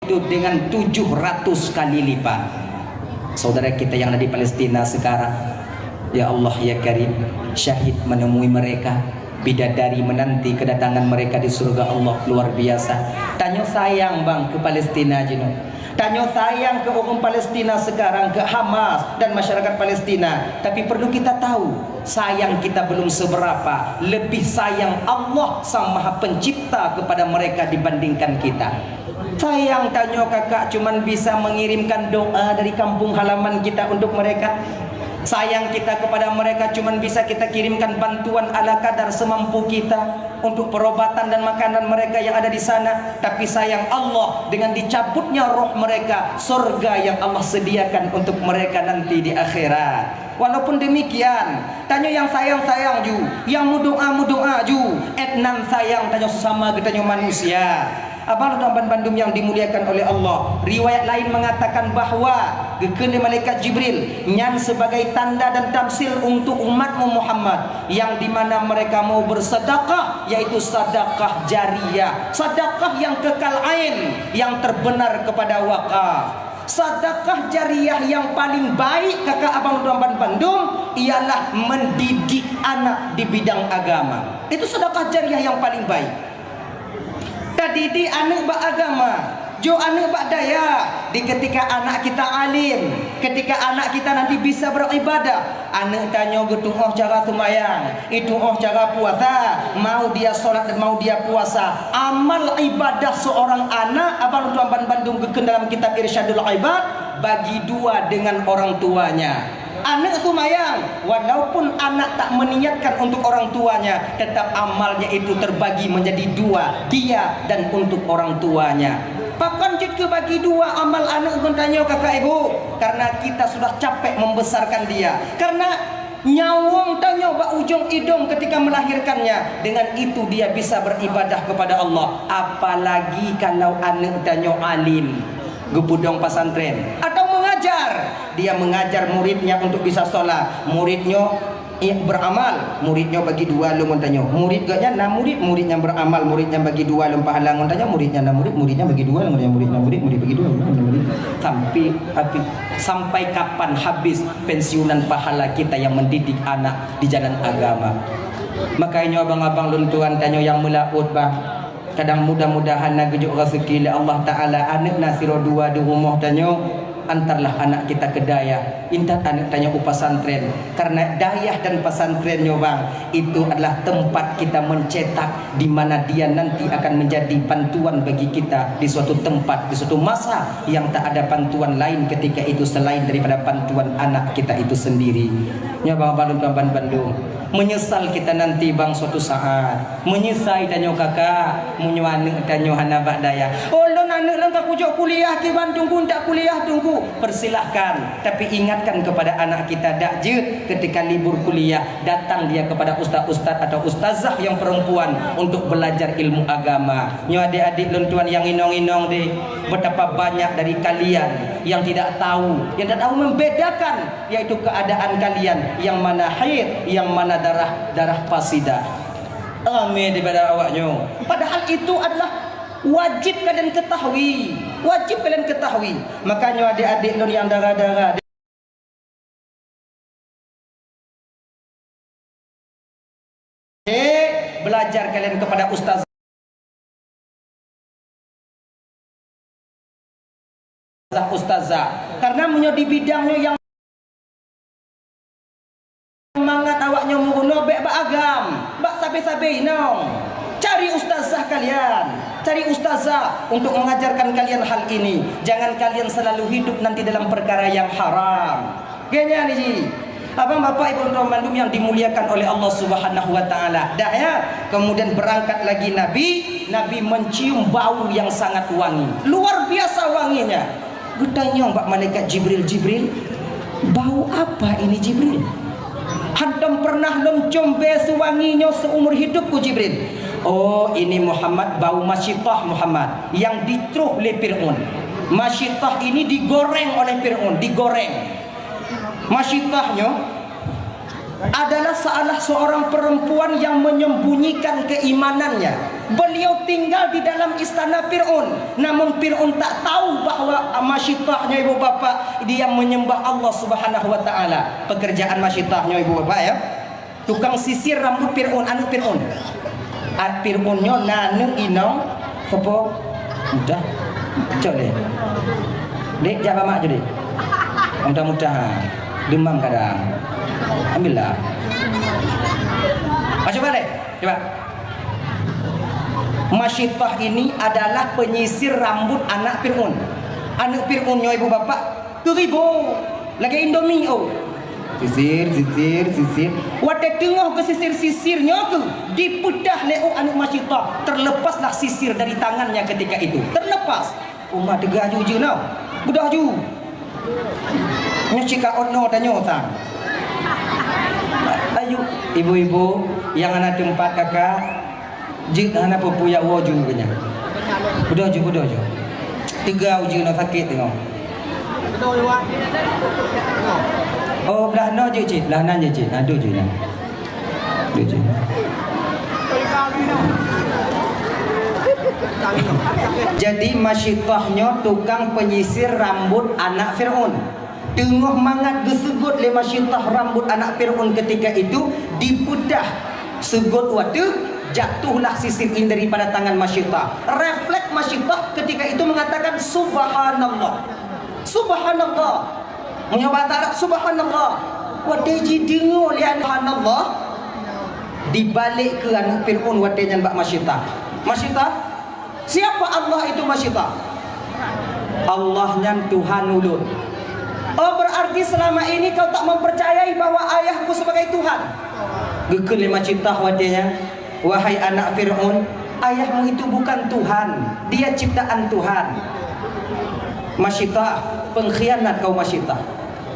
itu dengan 700 kali lipat. Saudara kita yang ada di Palestina sekarang, ya Allah ya Karim, syahid menemui mereka, bidadari menanti kedatangan mereka di surga Allah. Luar biasa. Tanya sayang bang ke Palestina jenuh. Tanya sayang ke orang Palestina sekarang, ke Hamas dan masyarakat Palestina. Tapi perlu kita tahu, sayang kita belum seberapa. Lebih sayang Allah Sang Maha Pencipta kepada mereka dibandingkan kita. Sayang tanya kakak cuman bisa mengirimkan doa dari kampung halaman kita untuk mereka. Sayang kita kepada mereka cuman bisa kita kirimkan bantuan ala kadar semampu kita untuk perobatan dan makanan mereka yang ada di sana. Tapi sayang Allah, dengan dicabutnya roh mereka, surga yang Allah sediakan untuk mereka nanti di akhirat. Walaupun demikian, tanya yang sayang-sayang ju, yang mudoa-mudoa ju, etnan sayang tanya sesama kita manusia. Abang dan Bandung yang dimuliakan oleh Allah, riwayat lain mengatakan bahwa gekene malaikat Jibril nyan sebagai tanda dan tamsil untuk umatmu Muhammad, yang dimana mereka mau bersedekah, yaitu sedekah jariyah, sedekah yang kekal ain, yang terbenar kepada wakaf. Sedekah jariyah yang paling baik kakak abang dan Bandung ialah mendidik anak di bidang agama. Itu sedekah jariyah yang paling baik. Tadi anak beragama, jo anak berdaya. Di ketika anak kita alim, ketika anak kita nanti bisa beribadah, anak tanya gitu oh cara sembahyang, itu oh cara puasa, mau dia solat dan mau dia puasa. Amal ibadah seorang anak, abang tuan Bandung geken dalam kitab Irsyadul Ibad, bagi dua dengan orang tuanya. Anak sembahyang, walaupun anak tak meniatkan untuk orang tuanya, tetap amalnya itu terbagi menjadi dua, dia dan untuk orang tuanya. Pakan jika bagi dua amal anak tanya kakak ibu, karena kita sudah capek membesarkan dia, karena nyawang tanya bak ujung hidung ketika melahirkannya. Dengan itu dia bisa beribadah kepada Allah. Apalagi kalau anak tanya alim, gubudong pesantren atau mengajar, dia mengajar muridnya untuk bisa sholat, muridnya beramal, muridnya bagi dua lu tanya, murid gaknya nah muridnya beramal, muridnya bagi dua lu pahala tanya, muridnya nah muridnya bagi dua lu murid bagi dua murid. Sampai kapan habis pensiunan pahala kita yang mendidik anak di jalan agama? Makanya abang-abang luntuan tanya yang melaut bang, kadang mudah-mudahan nagejuk rezeki Allah Ta'ala anak nasiro dua di rumah tanya, antarlah anak kita ke dayah, intat anak tanya ke pesantren, karena dayah dan pesantrennya bang, itu adalah tempat kita mencetak di mana dia nanti akan menjadi bantuan bagi kita di suatu tempat, di suatu masa yang tak ada bantuan lain ketika itu selain daripada bantuan anak kita itu sendiri. Ya bang Bandung, menyesal kita nanti bang suatu saat, menyesal tanya kakak, munyuan tanya hanabak dayah. Oh lo anak langkah pujuk kuliah ke Bandung pun tak kuliah tunggu, persilahkan, tapi ingatkan kepada anak kita dak je ketika libur kuliah datang dia kepada ustaz-ustaz atau ustazah yang perempuan untuk belajar ilmu agama. Nyo adik-adik luntuan yang inong-inong deh, betapa banyak dari kalian yang tidak tahu membedakan, yaitu keadaan kalian yang mana haid, yang mana darah fasidah. Amin daripada awaknya. Padahal itu adalah wajib kalian ketahui, Makanya adik-adik yang darah-darah, belajar kalian kepada ustazah, karena menjadi bidangnya yang semangat awaknya muruno bek agam, bak sabe-sabe nong. Cari ustazah kalian, cari ustazah untuk mengajarkan kalian hal ini. Jangan kalian selalu hidup nanti dalam perkara yang haram. Genya nih, abang bapak ibu dan Bandung yang dimuliakan oleh Allah Subhanahu Wa Taala. Dah ya, kemudian berangkat lagi Nabi mencium bau yang sangat wangi, luar biasa wanginya. Gutanya mbak malaikat Jibril, bau apa ini Jibril? Hadam pernah mencium bau wanginya seumur hidupku Jibril. Oh ini Muhammad, bau masyitah Muhammad yang ditruh oleh Fir'aun. Masyitah ini digoreng oleh Fir'aun, digoreng. Masyitahnya adalah salah seorang perempuan yang menyembunyikan keimanannya. Beliau beliau tinggal di dalam istana Fir'aun. Namun Fir'aun tak tahu bahawa masyitahnya ibu bapa dia menyembah Allah Subhanahu wa taala. Pekerjaan masyitahnya ibu bapa ya. Tukang sisir rambut Fir'aun, anak Fir'aun. Fir'aunnya nanu inong sopo mudah. Coba dek jawab mak jadi. Mudah-mudahan demam kadang. Ambillah. Coba deh, coba. Masyitah ini adalah penyisir rambut anak Fir'aun. Anak Fir'aunnya ibu bapak teribu lagi Indomie oh. Sisir. Waktu tengah ke sisir-sisirnya tu dipedah leo anak masyitah. Terlepaslah sisir dari tangannya ketika itu. Terlepas. Umat tegak ju now. Budah ju. Nyuci ka ono tanyo tang. Ayo ibu-ibu yang anak tempat kakak jik anak pupuya waju kenya. Budah ju. Tiga uji nak sakit tengok. Oh belah no je cik, belah nan je cik. Aduh je nan. Jadi masyitahnya tukang penyisir rambut anak Fir'aun. Tengah mangat gesegut le masyitah rambut anak Fir'aun ketika itu dipudah segut waktu jatuhlah sisir ini daripada tangan masyitah. Refleks masyitah ketika itu mengatakan subhanallah. Menyobat Arab subhanallah. Wadeji dengar lihat subhanallah dibalik ke anak Fir'aun wadenya bak masyitah. Masyitah siapa Allah itu masyitah? Allahnya Tuhan ulun. Oh berarti selama ini kau tak mempercayai bahwa ayahku sebagai Tuhan. Gekele masyitah wadenya. Wahai anak Fir'aun, ayahmu itu bukan Tuhan, dia ciptaan Tuhan. Masyitah, pengkhianat kau masyitah.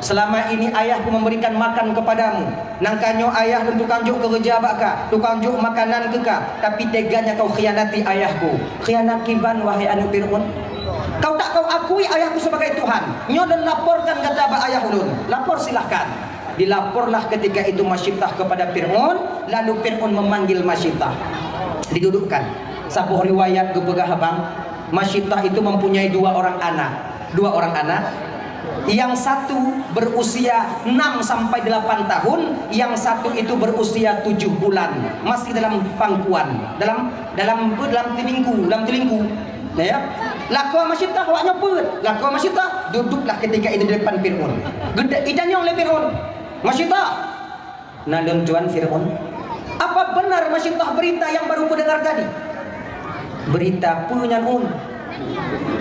Selama ini ayahku memberikan makan kepadamu. Nangkanyo ayah dan tukang juk kerja baka, tukang juk makanan keka, tapi teganya kau khianati ayahku. Khianat kiban wahai anak Fir'aun. Kau tak kau akui ayahku sebagai Tuhan. Nyo dan laporkan kata ayah ulun. Lapor silahkan. Dilaporlah ketika itu masyitah kepada Fir'aun. Lalu Fir'aun memanggil masyitah. Didudukkan. Sabuh riwayat gebegah abang. Masyitah itu mempunyai dua orang anak. Yang satu berusia 6 sampai 8 tahun, yang satu itu berusia 7 bulan. Masih dalam pangkuan, dalam telingku. Ya. Laku masyitah awaknya pun. Laku masyitah duduklah ketika itu di depan Fir'aun. Gede idanya oleh Fir'aun. Masyitah. Nalun tuan Fir'aun. Apa benar masyitah berita yang baru ku dengar tadi? Berita punya un.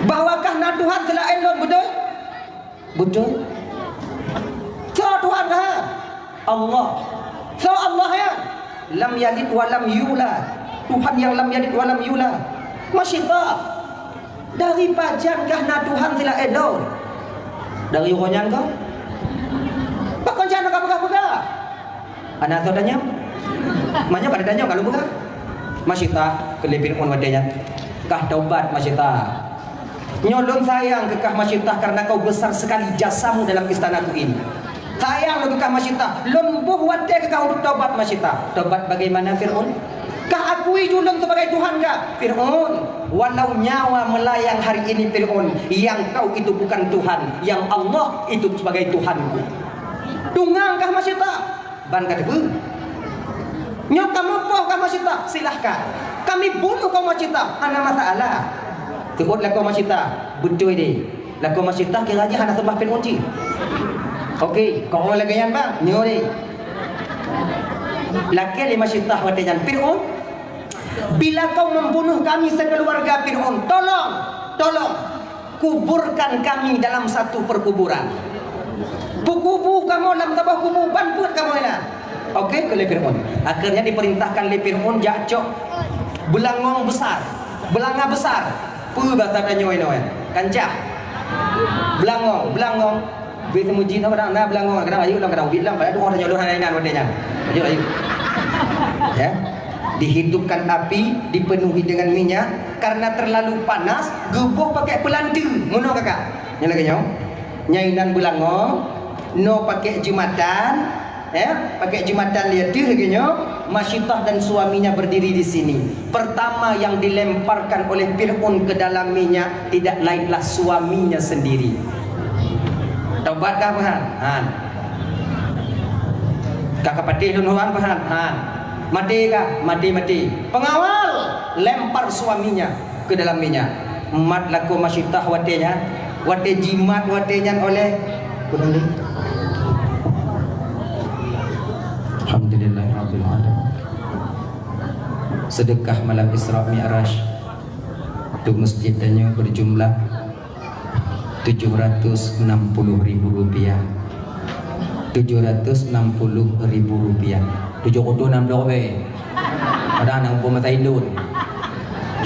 Bahwakah naduhan telah endon betul? So Tuhan dah. Allah. So Allah ya. Lam yalid wa lam yulad. Tuhan yang lam yalid wa lam yulad. Masyitah. Dari pajankah naduhan telah endon? Dari ronyan kau? Pakon jangan buka. Anak tu tanya. Manya pada tanya kalau buka. Masyitah kelebih pun wadanya. Kah taubat masyitah. Nyolong sayang kekah masyitah karena kau besar sekali jasamu dalam istanaku ini. Sayang lo kekah masyitah. Lembuh wadai kekah untuk taubat masyitah. Taubat bagaimana Fir'aun? Kah akui julung sebagai Tuhan kah? Fir'aun, walau nyawa melayang hari ini Fir'aun, yang kau itu bukan Tuhan, yang Allah itu sebagai Tuhanku. Tungang kah masyitah? Ban kata bu. Nyok kamu poh kah masyitah? Silahkan. Kami bunuh kau masyitah. Ana masalah. Sebutlah kau masyitah. Betul deh. Lah kau masyitah kira aja hana sembah Fir'aun ci. Okey, kau lagi yang bang? Nyo deh. Laki lima masyitah watejan Fir'aun. Bila kau membunuh kami sekeluarga Fir'aun, tolong kuburkan kami dalam satu perkuburan. Kubu kamu dalam tabah kubu banput kamu ina. Okey, ke Fir'aun. Akhirnya diperintahkan oleh Fir'aun jacok belanga besar. Pu bata kanyo ino kancah. Belangong. Be temuji na belangong kadang ayu kadang bilang pada orang nyolong halangan wadenya. Ayo. Ya. Dihidupkan api, dipenuhi dengan minyak. Karena terlalu panas, gebuh pakai pelanti. Ngono kakak? Nya lagi nyo. Nyainan belangong, no pakai jumatan, ya, pakai jumatan dia tu lagi Masyidah dan suaminya berdiri di sini. Pertama yang dilemparkan oleh Fir'aun ke dalam minyak tidak lainlah suaminya sendiri. Taubatkah Tuhan? Han. Kakak patih Tuhan Han. Mati kah? Mati. Pengawal lempar suaminya ke dalam minyak. Mat laku Masyidah watenya, wate jimat watenya oleh Kundi. Alhamdulillahirabbil alamin. Sedekah malam Isra Mi'raj untuk masjidnya berjumlah Rp760.000. Rp760.000. 760 be. Ada anak pun mata indun.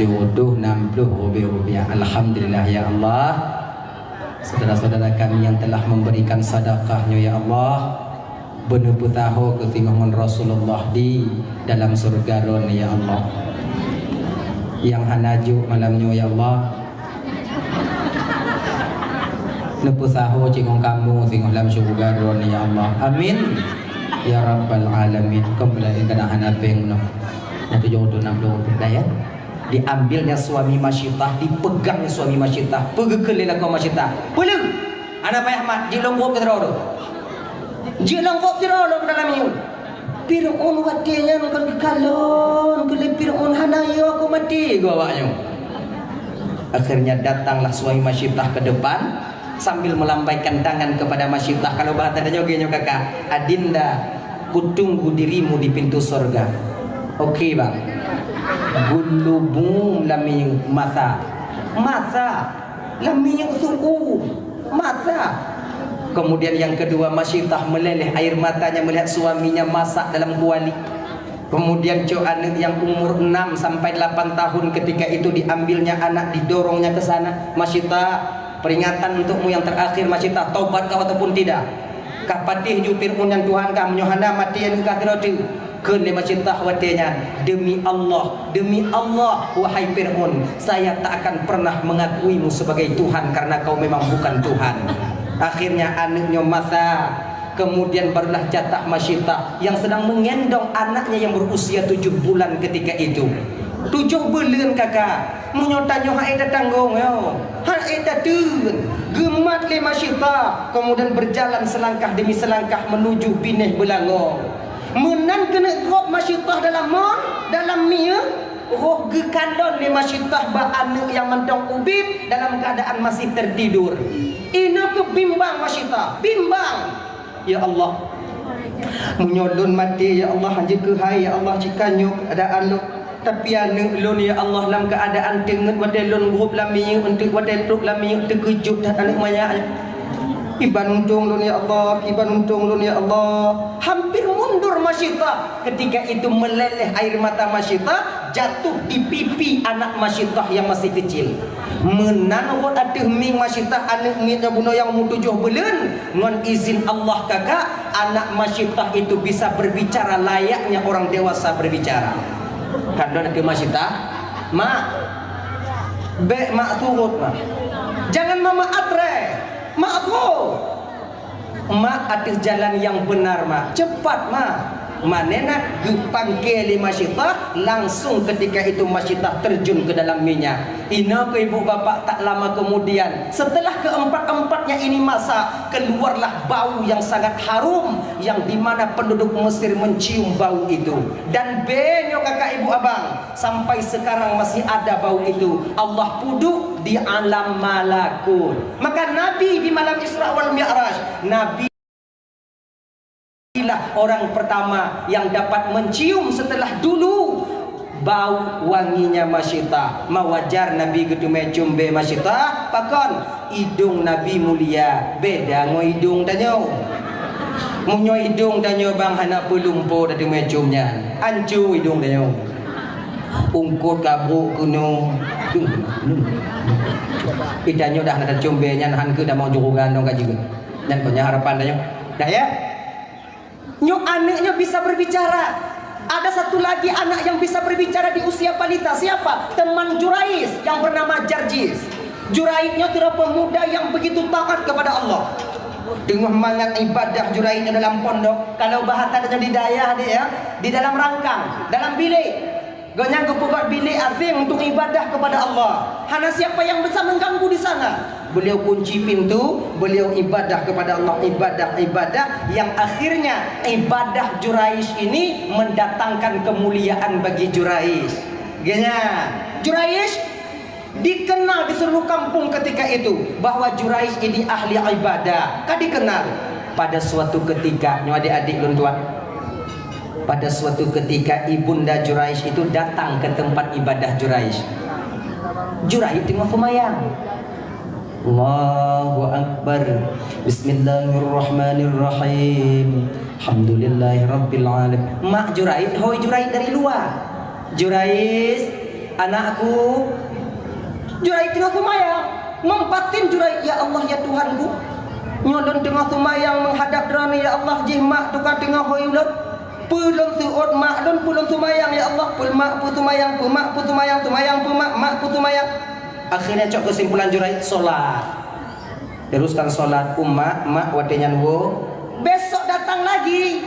Rp760.000. Alhamdulillah ya Allah. Saudara-saudara kami yang telah memberikan sedekahnya ya Allah, benupu tahu ketinggalan Rasulullah di dalam surga ron ya Allah. Yang hanaju malamnya ya Allah, nepu tahu cingong kamu tinggal dalam surga ron ya Allah. Amin ya rabbal alamin. Kembali ke dahan apa yang nanti jauh 60 ya. Diambilnya suami Masyidah, dipegangnya suami Masyidah, pegekelilah kau Masyidah. Peluk anak Pak Ahmad jilongkop ke terlalu. Jilongkop terlalu ke dalam ini. Fir'aun watinya kan kalon, kelip Fir'aun hanayo aku mati gua awaknya. Akhirnya datanglah suami Masyidah ke depan sambil melambaikan tangan kepada Masyidah. Kalau bahasanya gini kakak, Adinda, kutunggu dirimu di pintu surga. Oke bang. Gulubum laming masa laming suku masa. Kemudian yang kedua Masyidah meleleh air matanya melihat suaminya masak dalam kuali. Kemudian anak yang umur 6 sampai 8 tahun ketika itu diambilnya anak, didorongnya ke sana. Masyidah, peringatan untukmu yang terakhir Masyidah, taubat kau ataupun tidak. Kapatih ju Fir'aun yang Tuhan kamu nyohana mati yang kafiratu. Kene Masyidah watenya, demi Allah wahai Fir'aun, saya tak akan pernah mengakuimu sebagai Tuhan karena kau memang bukan Tuhan. Akhirnya anaknya masa, kemudian barulah jatah Masyidah yang sedang mengendong anaknya yang berusia 7 bulan ketika itu. 7 bulan kakak, menyotanya hak ada tanggung yo, hak ada tun, gemat le Masyidah, kemudian berjalan selangkah demi selangkah menuju Binih Belangor. Menan kena roh Masyidah dalam mia, roh gekandon le Masyidah ba anak yang mendong ubib dalam keadaan masih tertidur. Ina kebimbang Masyidah, bimbang. Ya Allah, menyolun mati ya Allah, hanya ke hai ya Allah jika nyuk keadaan lu. Tapi anak lun ya Allah dalam keadaan tenget wadai lun grup lami untuk wadai truk lami terkejut dan anak mayaknya. Iban untung lun ya Allah, iban untung lun ya Allah. Hampir mundur Masyidah ketika itu meleleh air mata Masyidah jatuh di pipi anak Masyidah yang masih kecil. Menan wot atih ming Masyidah anak mitnya buno yang umur 7 bulan. Ngon izin Allah kakak, anak Masyidah itu bisa berbicara layaknya orang dewasa berbicara. Kandon ke Masyidah, mak, mak turut mak. Jangan mama atre. Mak aku, mak atis jalan yang benar mak, cepat mak. Manena gepangkeli Masyidah, langsung ketika itu Masyidah terjun ke dalam minyak. Ina ke ibu bapak tak lama kemudian, setelah keempat-empatnya ini masak, keluarlah bau yang sangat harum, yang dimana penduduk Mesir mencium bau itu. Dan benyo kakak ibu abang, sampai sekarang masih ada bau itu. Allah puduk di alam malakut. Maka Nabi di malam Isra wal Mi'raj, Nabi orang pertama yang dapat mencium setelah dulu bau wanginya Masyidah. Mawajar Nabi gitu mencium be Masyidah, pakon hidung Nabi mulia beda ngo hidung danyo. Munyo hidung danyo bang hana pelumpo dari menciumnya. Ancu hidung danyo. Ungkut kabuk kuno. Idanyo dah ada cium be nya han ke dah mau jurugan dong kaji. Dan punya harapan danyo. Dah ya. Nyok anaknya bisa berbicara. Ada satu lagi anak yang bisa berbicara di usia balita. Siapa? Teman Jurais yang bernama Jarjis. Juraisnya adalah pemuda yang begitu taat kepada Allah. Tengah mangat ibadah Juraid dalam pondok. Kalau bahasa di daya dia ya, di dalam rangkang, dalam bilik. Ganyang kepugat bilik azim untuk ibadah kepada Allah. Hana siapa yang bisa mengganggu di sana? Beliau kunci pintu, beliau ibadah kepada Allah, ibadah yang akhirnya ibadah Juraish ini mendatangkan kemuliaan bagi Juraish. Ganya, Juraish dikenal di seluruh kampung ketika itu bahwa Juraish ini ahli ibadah. Kan dikenal. Pada suatu ketika, adik-adik luntuan, pada suatu ketika ibunda Juraish itu datang ke tempat ibadah Juraish. Juraish tengah semayang. Allahu Akbar. Bismillahirrahmanirrahim. Alhamdulillahirabbil alamin. Mak Juraish, hoi Juraish dari luar. Juraish, anakku. Juraish tengah semayang. Mempatin Juraish, ya Allah ya Tuhanku. Nyolong tengah semayang menghadap rani, ya Allah jihmak tukar tengah hoi ulat. Pulun suut mak don pulun sumayang ya Allah, pul mak pu sumayang, pu mak pu sumayang, sumayang pu mak pu sumayang. Akhirnya cok kesimpulan Juraish solat. Teruskan solat mak wadenyan wo. Besok datang lagi.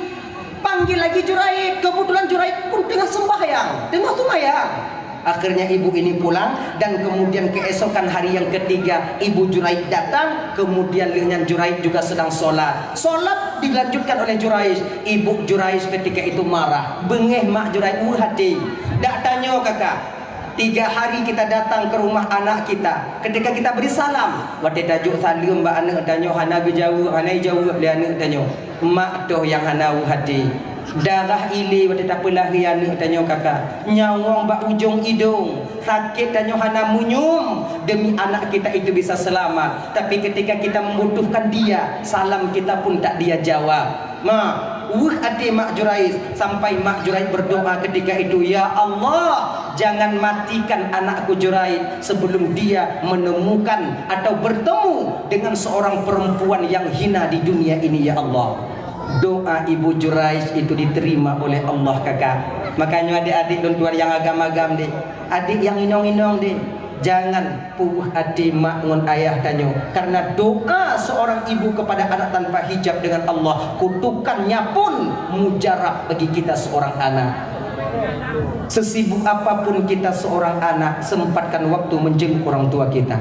Panggil lagi Juraish. Kebetulan Juraish pun tengah sembahyang, tengah sumayang. Akhirnya ibu ini pulang dan kemudian keesokan hari yang ketiga ibu Juraish datang, kemudian dengan Juraish juga sedang sholat. Sholat dilanjutkan oleh Juraish. Ibu Juraish ketika itu marah, bengeh mak Juraish hati. Dak tanya kakak. 3 hari kita datang ke rumah anak kita. Ketika kita beri salam, wate tajuk salam mbak anak tanya hana jauh, hana jauh dia anak tanya. Mak toh yang hana hati. Darah ili wate tak pelah anak tanya kakak. Nyawang bak ujung hidung. Sakit tanya hana munyum demi anak kita itu bisa selamat. Tapi ketika kita membutuhkan dia, salam kita pun tak dia jawab. Hati mak Juraish sampai mak Juraish berdoa ketika itu, ya Allah, jangan matikan anakku Juraish sebelum dia menemukan atau bertemu dengan seorang perempuan yang hina di dunia ini, ya Allah. Doa ibu Juraish itu diterima oleh Allah kakak. Makanya adik-adik dan tuan yang agam-agam deh, adik yang inong-inong deh, jangan puuh hati mak ngon ayah tanyo. Karena doa seorang ibu kepada anak tanpa hijab dengan Allah, kutukannya pun mujarab bagi kita seorang anak. Sesibuk apapun kita seorang anak, sempatkan waktu menjenguk orang tua kita.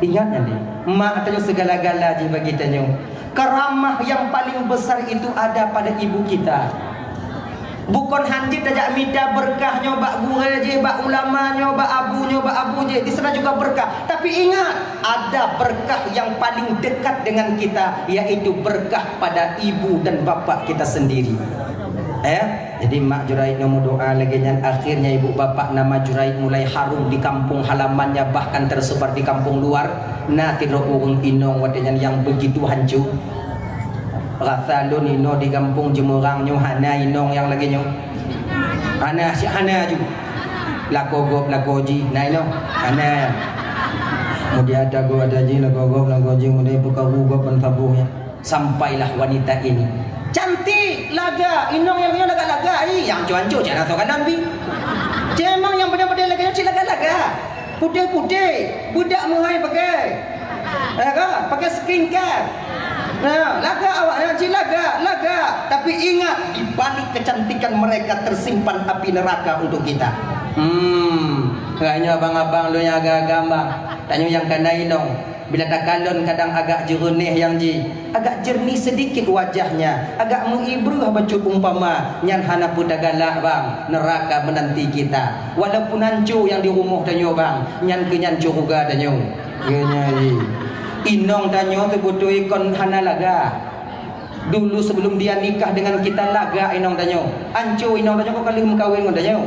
Ingatnya nih, mak tanyo segala-gala je bagi tanyo. Keramah yang paling besar itu ada pada ibu kita. Bukan hanjit aja minta berkah nyoba guru je, bak ulama nyoba abu je, di sana juga berkah. Tapi ingat, ada berkah yang paling dekat dengan kita, yaitu berkah pada ibu dan bapak kita sendiri. Jadi mak Juraish mau doa lagi, akhirnya ibu bapak nama Juraish mulai harum di kampung halamannya, bahkan tersebar di kampung luar. Nah tidak urung inong wadenyan yang begitu hancur. Rasa lo nino di kampung Jemurang nyo hana inong yang lagi nyo. Hana si hana juga. Lakogop lakoji, nah ino hana. Kemudian ada go ada ji lakogop lakoji, kemudian buka gugop penfabuhnya. Sampailah wanita ini. Cantik laga, inong yang laga-laga yang cuan-cuan jangan tahu kanan bi. Cemang yang benar-benar lagi cik laga-laga. Putih-putih, budak muhai pakai. Pakai skincare. Nah, laga awak cik laga. Tapi ingat, di balik kecantikan mereka tersimpan api neraka untuk kita. Kayaknya abang-abang lo yang agak gambang. Tanya yang kena inong. Bila tak kalon kadang agak jernih yang ji, agak jernih sedikit wajahnya, agak mengibruh baca umpama nyan hana pun galak bang, neraka menanti kita. Walaupun hancur yang di rumah tanyo bang, nyan kenyancur juga tanyo. Genya ji. Inong tanyo tu butuh ikon hana laga. Dulu sebelum dia nikah dengan kita laga inong tanyo. Hancur inong tanyo kok kali mengkawin ngon tanyo.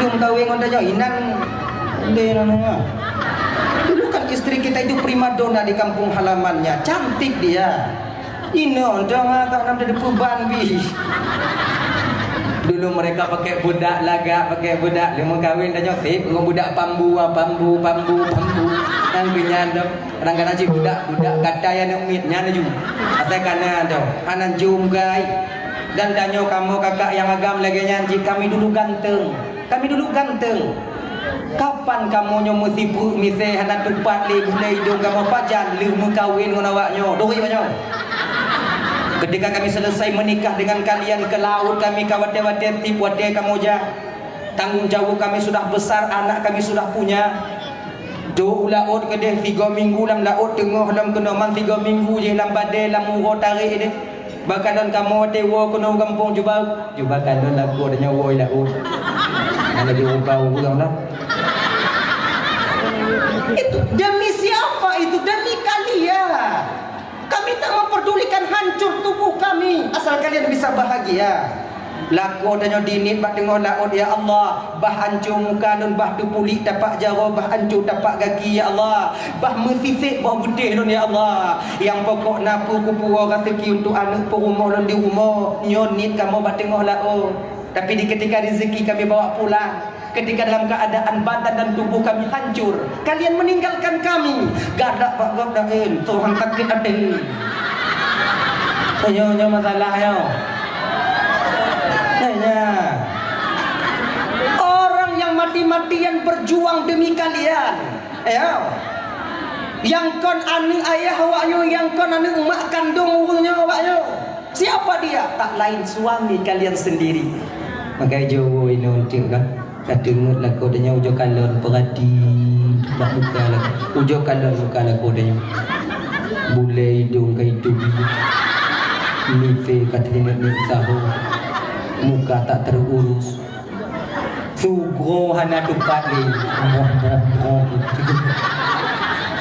Belum kawin ngon tanyo inan de nana. Dulu kan istri kita itu primadona di kampung halamannya, cantik dia. Ino, jangan tak nak ada perubahan bi. Dulu mereka pakai budak laga, pakai budak dia mau kahwin dah nyotip, dengan budak pambu. Nang binyandam, kadang-kadang aja budak kata yang umitnya ada juga. Atau karena ada, anak jumgai. Dan danyo kamu kakak yang agam lagi nyanyi, kami dulu ganteng. Kapan kamu nyomu tipu misal hendak tempat le mulai hidung kamu pajan le kawin dengan awaknya doi banyak. Ketika kami selesai menikah dengan kalian ke laut kami kawat-kawat tip wate kamu jah. Tanggung jawab kami sudah besar, anak kami sudah punya. Do laut ke deh 3 minggu dalam laut tengah dalam kena man 3 minggu je dalam badai dalam murah tarik deh. Bakalan kamu tewa kena kampung cuba kadon lagu ada nyawa laut. Ada di ubau ulang dah. Itu demi siapa itu? Demi kalian. Kami tak memperdulikan hancur tubuh kami asal kalian bisa bahagia. Laku danyo dinit bak tengok laut ya Allah, bah hancur muka dan bah tu pulih tapak jara, bah hancur tapak kaki ya Allah, bah mesisik bah gedeh don ya Allah. Yang pokok napu kupua rezeki untuk anak perumah dan di rumah nyonit kamu bak tengok laut. Tapi di ketika rezeki kami bawa pulang, ketika dalam keadaan badan dan tubuh kami hancur, kalian meninggalkan kami. Gadak bak dain, Tuhan takut adil. Nyo masalah yo. Orang yang mati-matian berjuang demi kalian. Yang kon anu ayah awaknya, yang kon anu emak kandung urungnya awaknya. Siapa dia? Tak lain suami kalian sendiri. Maka Jawa ini untuk kan. Dah dengar lah kau danya ujo kalon perhati bak muka lah. Ujo kalon muka lah kau danya. Boleh hidung ke hidung. Nife kata dia ni sahu. Muka tak terurus. Sugro hana tukat ni.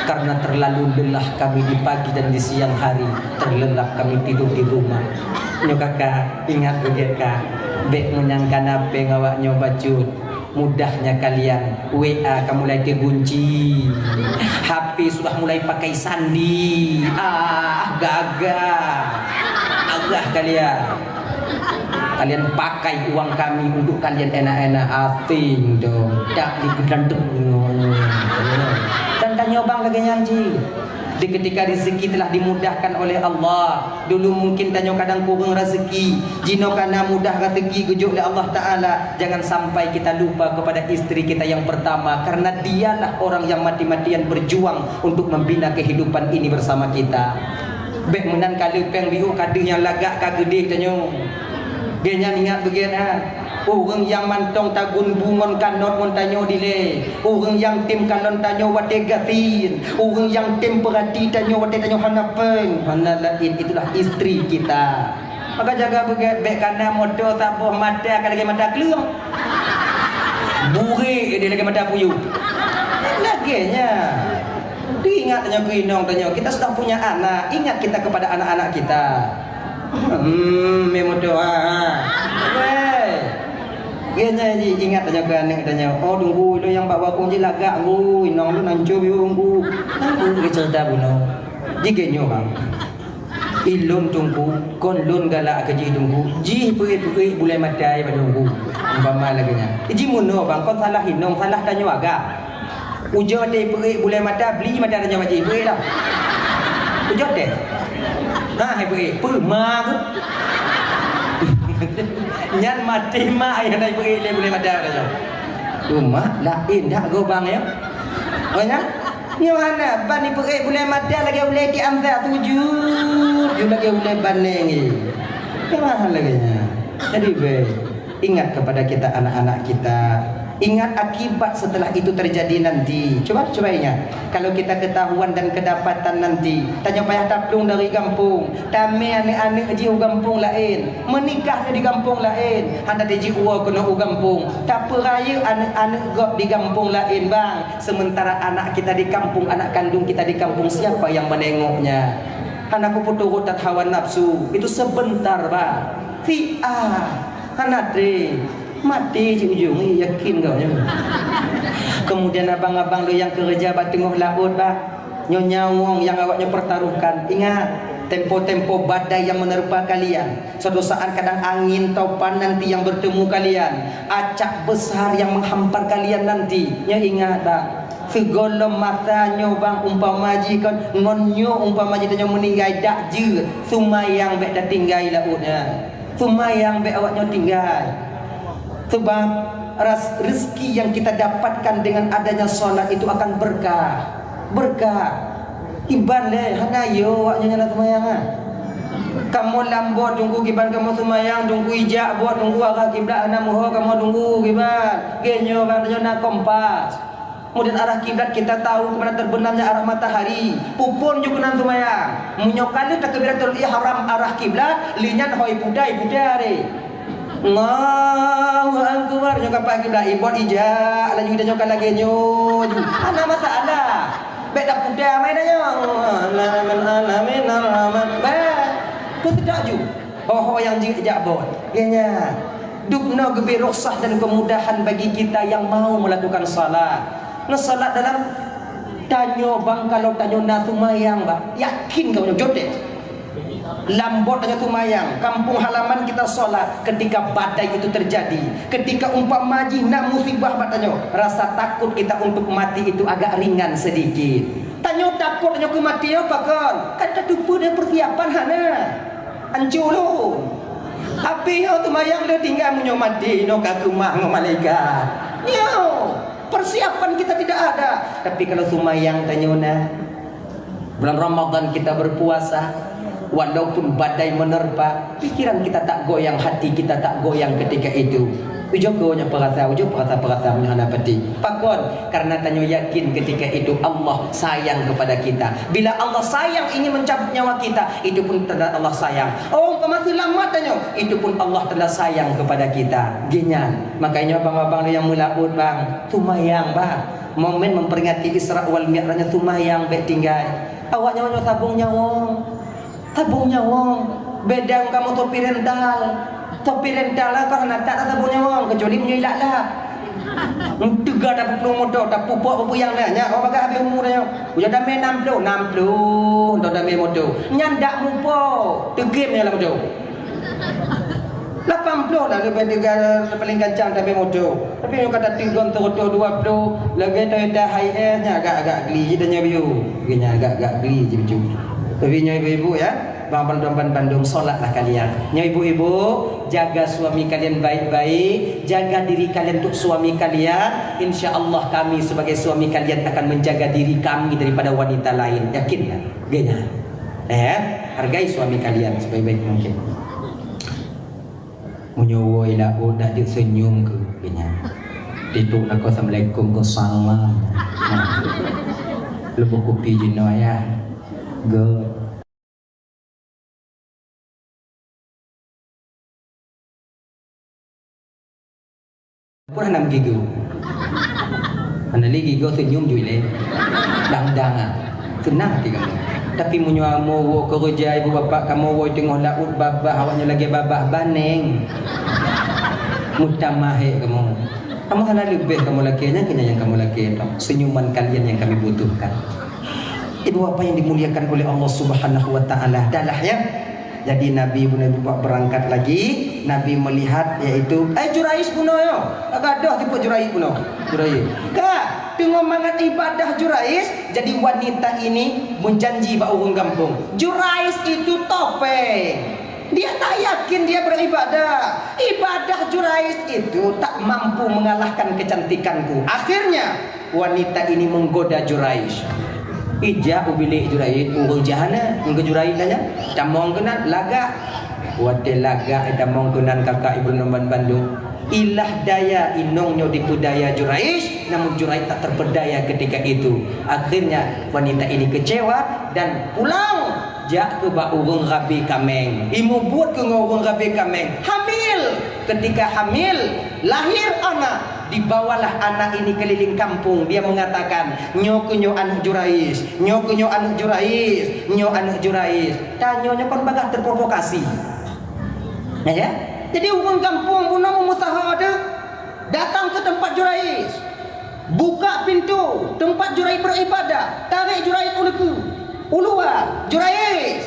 Karena terlalu lelah kami di pagi dan di siang hari, terlelap kami tidur di rumah. Nyo kakak ingat begitu kak. Bek menyangkan apa ngawaknya bacut. Mudahnya kalian WA kamu mulai digunci, HP sudah mulai pakai sandi. Agak kalian pakai uang kami untuk kalian enak-enak asing dong. Tak digelandung. Dan tanya bang lagi nyanyi. Di ketika rezeki telah dimudahkan oleh Allah, dulu mungkin tanya kadang kurang rezeki, jino kana mudah rezeki gujuk oleh Allah Ta'ala. Jangan sampai kita lupa kepada istri kita yang pertama, karena dialah orang yang mati-matian berjuang untuk membina kehidupan ini bersama kita. Bek menan kali peng biu kade yang lagak kagede tanyo. Genya ingat begini orang yang mantong tagun bungon kanot mon tanyo dile, orang yang tim kalon tanyo wate gatin, orang yang tim perhati tanyo wate tanyo hanapen, hanalain itulah istri kita. Maka jaga bek kana modo tabuh mata kan lagi mata keluang. Buri dia lagi mata puyu. Laginya ingat tanyo kinong tanyo, kita sudah punya anak, ingat kita kepada anak-anak kita. Memo doa. Genya ji ingat aja kan tanya oh tunggu lo yang bawa kunci lagak bu inong lu nancu biu bu nanggu cerita buno jigenyo bang ilun tunggu kon lun galak ke ji tunggu ji pui boleh madai badunggu umpama lagi nya ji muno bang kon salah hinong salah tanya agak ujo de pui boleh mata beli mata tanya maji pui lah ujo deh nah pui ma tu nyan mati mak yang naik pergi le boleh madar dah. Rumah lain dak go bang ya. Oh nya? Ni mana ban ni pergi boleh madar lagi boleh diambil 7. Dia lagi boleh baneng ni. Kemana lagi nya? Jadi be ingat kepada kita anak-anak kita. Ingat akibat setelah itu terjadi nanti. Coba ingat. Kalau kita ketahuan dan kedapatan nanti, tanya payah taplung dari kampung. Tame anak-anak ji kampung lain, menikahnya di kampung lain. Anda ji uwa kena kampung. Tak peraya anak-anak gop di kampung lain bang. Sementara anak kita di kampung, anak kandung kita di kampung, siapa yang menengoknya? Anakku putus tak hawa nafsu. Itu sebentar bang. Anak mati ujung ni yakin kau nya. Kemudian abang-abang lu yang kerja bat tengah laut bah, nyonya wong yang awaknya pertaruhkan. Ingat tempo-tempo badai yang menerpa kalian. Suatu saat kadang angin topan nanti yang bertemu kalian, acak besar yang menghampar kalian nanti. Nya ingat bah, segala masanya bang umpama ji kan ngonyo umpama ji tanya meninggal dak je sumayang bek dah tinggal lautnya. Sumayang bek awaknya tinggal. Sebab rezeki yang kita dapatkan dengan adanya solat itu akan berkah. Iban le hanayo waknya nak semayang kamu lambo tunggu kiban kamu semayang tunggu ijak buat tunggu arah kiblat ana moho kamu tunggu kiban genyo bang nak kompas kemudian arah kiblat kita tahu kemana terbenamnya arah matahari pupun juga nan semayang munyokale takbiratul ihram arah kiblat linyan hoi budai Allahu akbar nyokan pak kiblat ibot ijak lagi kita nyokan lagi nyo ana masalah beda kuda main aja alamin alamin tu tidak ju yang jijak bot ianya dukna gebi rukhsah dan kemudahan bagi kita yang mau melakukan salat salat dalam tanyo bang kalau tanyo na sumayang ba yakin kau jodet lambot aja sumayang kampung halaman kita solat ketika badai itu terjadi ketika umpama nak musibah batanyo rasa takut kita untuk mati itu agak ringan sedikit tanyo takut tanyo kematian apa kan tubuh dan persiapan hana hancur lu api yo sumayang le tinggal munyo mati no ka rumah no malaikat yo persiapan kita tidak ada tapi kalau sumayang tanyo na bulan Ramadan kita berpuasa walaupun badai menerpa pikiran kita tak goyang hati kita tak goyang ketika itu ujogonya perasa punya hanapati pakon karena tanyo yakin ketika itu Allah sayang kepada kita bila Allah sayang ingin mencabut nyawa kita itu pun tanda Allah sayang masih lama tanyo itu pun Allah telah sayang kepada kita ginyan makanya abang-abang yang mulaud bang sumayang bang momen memperingati Isra wal Mi'rajnya sumayang baik tinggal awak nyawa sabung nyawang bedang kamu topi rental lah karena tak sabung nyawang kecuali punya ilak lah tiga dah puluh motor dah pupuk yang nanya kau bagai habis umurnya udah dah main 60 dah dah main motor nyandak mupo tegim ni lah motor 80 lah lebih tiga paling kencang dah main motor tapi yang kata tinggal terotol 20 lagi Toyota Hiace nya agak geli dan nyabiu gini agak geli je baju tapi nyoy ibu-ibu ya bang Bandung solatlah kalian nyoy ibu-ibu jaga suami kalian baik-baik jaga diri kalian untuk suami kalian insyaallah kami sebagai suami kalian akan menjaga diri kami daripada wanita lain yakin tak genya hargai suami kalian sebaik-baik mungkin munyowo ila udah disenyum ke genya tidur aku assalamualaikum ke salam lu kopi jino ya go pun nam gigu anda lagi gigu senyum jule dang-dang senang hati kamu tapi munyo mo kerja ibu bapa kamu wo tengok laut babah awaknya lagi babah baneng mutamahe kamu hana lebih kamu lakinya kena yang kamu laki senyuman kalian yang kami butuhkan ibu apa yang dimuliakan oleh Allah Subhanahu wa taala adalah ya. Jadi Nabi berangkat lagi, Nabi melihat yaitu Jurais puno yo. Gadoh tipe Jurais puno. Jurais. Kak, tengok mangat ibadah Jurais, jadi wanita ini menjanji ba urang kampung. Jurais itu topeng. Dia tak yakin dia beribadah. Ibadah Jurais itu tak mampu mengalahkan kecantikanku. Akhirnya wanita ini menggoda Jurais. Ija ubili Jurais urujana ngjurais tanya tamong kenan laga wate laga tamong kenan kakak ibu nomban Bandung ilah daya inongnya dipudaya Jurais namun Jurais tak terpedaya ketika itu akhirnya wanita ini kecewa dan pulang jak ke ba urang rabi kameng imu buat ke urang rabi kameng hamil ketika hamil lahir anak dibawalah anak ini keliling kampung dia mengatakan nyo anak Jurais nyo anak Jurais tanyonya kon bagah terprovokasi ya jadi urang kampung pun mau usaha ada datang ke tempat Jurais buka pintu tempat Jurais beribadah tarik Jurais uluwa Jurais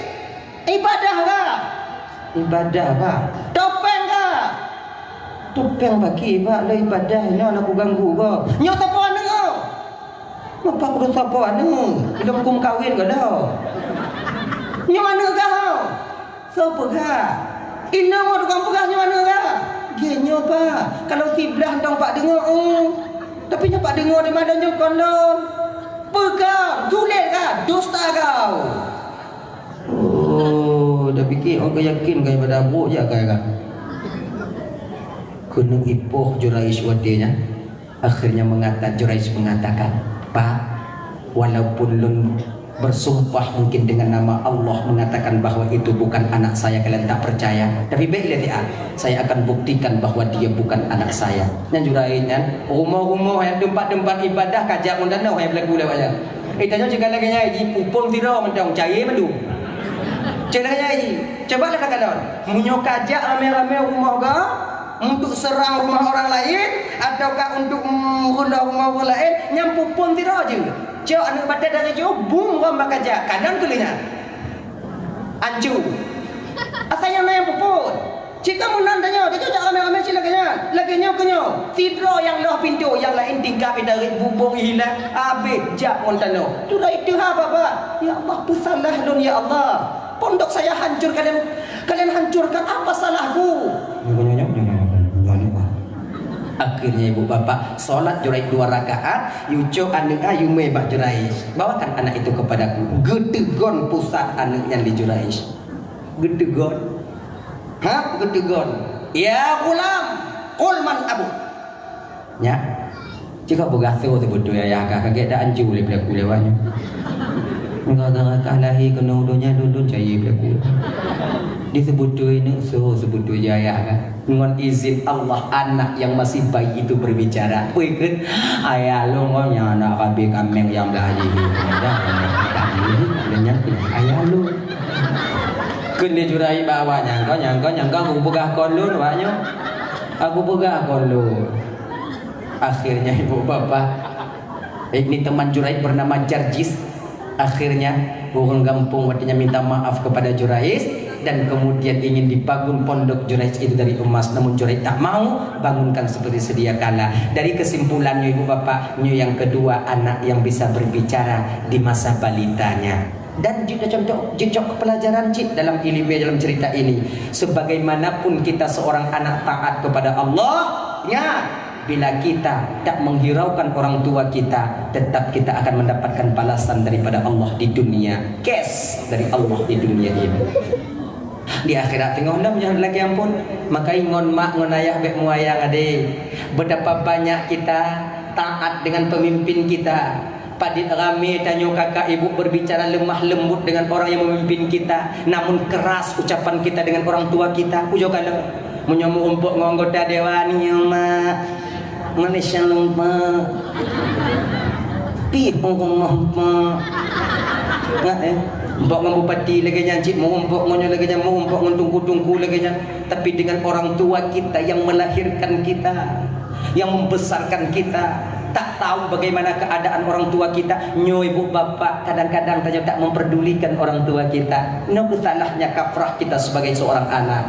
ibadah kah topeng kah topeng bagi pak le ibadah ni aku ganggu kau nyo sapa anu kau apa aku sapa anu hidup kum kawin kau dah nyo anu kau sapa kah ina mau kampung kah nyo anu kah genyo pak. Kalau tiblah dong pak dengar. Tapi nyo pak dengar di mana nyo kono? Pegah, tulis kah? Dusta kau. Oh, dah fikir orang yakin kaya pada abuk je kaya. Kena ipoh Jurais wadenya. Akhirnya Jurais mengatakan, Pak, walaupun lun bersumpah mungkin dengan nama Allah mengatakan bahwa itu bukan anak saya, kalian tak percaya, tapi baik lihat ya, saya akan buktikan bahwa dia bukan anak saya. Yang Juraisnya rumah-rumah yang tempat-tempat ibadah kajak mundana yang berlaku lewatnya. Tanya cakap lagi nyai pupung tiro mentang cahaya mendu. Cakap nyai, coba lah katakan, munyo kajak rame-rame rumah ga untuk serang rumah orang lain ataukah untuk mengundang rumah orang lain yang pupung tiro je. Cok anak badan dari jauh bum orang bakaja kanan tulinya ancu asal yang puput jika menandanya dia cakap ramai-ramai laginya kenyo tidro yang loh pintu yang lain tinggal dari bubung hilang habis jak montano tu dah itu apa ya Allah bersalah dun ya Allah pondok saya hancur kalian hancurkan apa salahku. Akhirnya ibu bapak solat Jurais 2 rakaat, yucuk anak ayu mebak Jurais. Bawakan anak itu kepadaku. Gedegon pusat anaknya di Jurais. Gedegon. Hah? Gedegon. Ya gulam, qul man abu. Ya. Jika begaso tu betul ya kakak dah anju boleh berlaku lewatnya. Enggak kalahi kena udonya dudun cahaya berlaku. Disebut tu ini sebut tu jaya kan ngon izin Allah anak yang masih bayi itu berbicara wikut ayah lu ngonya anak kabe kameng yang dah jadi kami ayah lu kena Jurais bawa nyangka aku pegah kolun waknya aku pegah kolun. Akhirnya ibu bapak ini teman Jurais bernama Jarjis. Akhirnya orang kampung waktunya minta maaf kepada Jurais dan kemudian ingin dibangun pondok Jurais itu dari emas, namun Jurais tak mau bangunkan seperti sedia kala. Dari kesimpulannya ibu bapak, yang kedua anak yang bisa berbicara di masa balitanya. Dan juga contoh jejak pelajaran cik dalam ilmu dalam cerita ini, sebagaimanapun kita seorang anak taat kepada Allah, ingat bila kita tak menghiraukan orang tua kita, tetap kita akan mendapatkan balasan daripada Allah di dunia. Cash dari Allah di dunia ini. Di akhirat tengok dah jangan lagi ampun. Maka ngon mak ngon ayah bek muayang ade. Betapa banyak kita taat dengan pemimpin kita. Padit rame tanyo kakak ibu berbicara lemah lembut dengan orang yang memimpin kita, namun keras ucapan kita dengan orang tua kita. Ujo kalau menyamu umpuk nganggota dewan yang mak Malaysia lupa pi ngomong nggak mbok ngomong bupati lagi nyancik mau mbok ngonyo lagi mau mbok ngtungku-tungku lagi tapi dengan orang tua kita yang melahirkan kita, yang membesarkan kita, tak tahu bagaimana keadaan orang tua kita. Nyo ibu bapak kadang-kadang tanya tak memperdulikan orang tua kita. No salahnya kafrah kita sebagai seorang anak.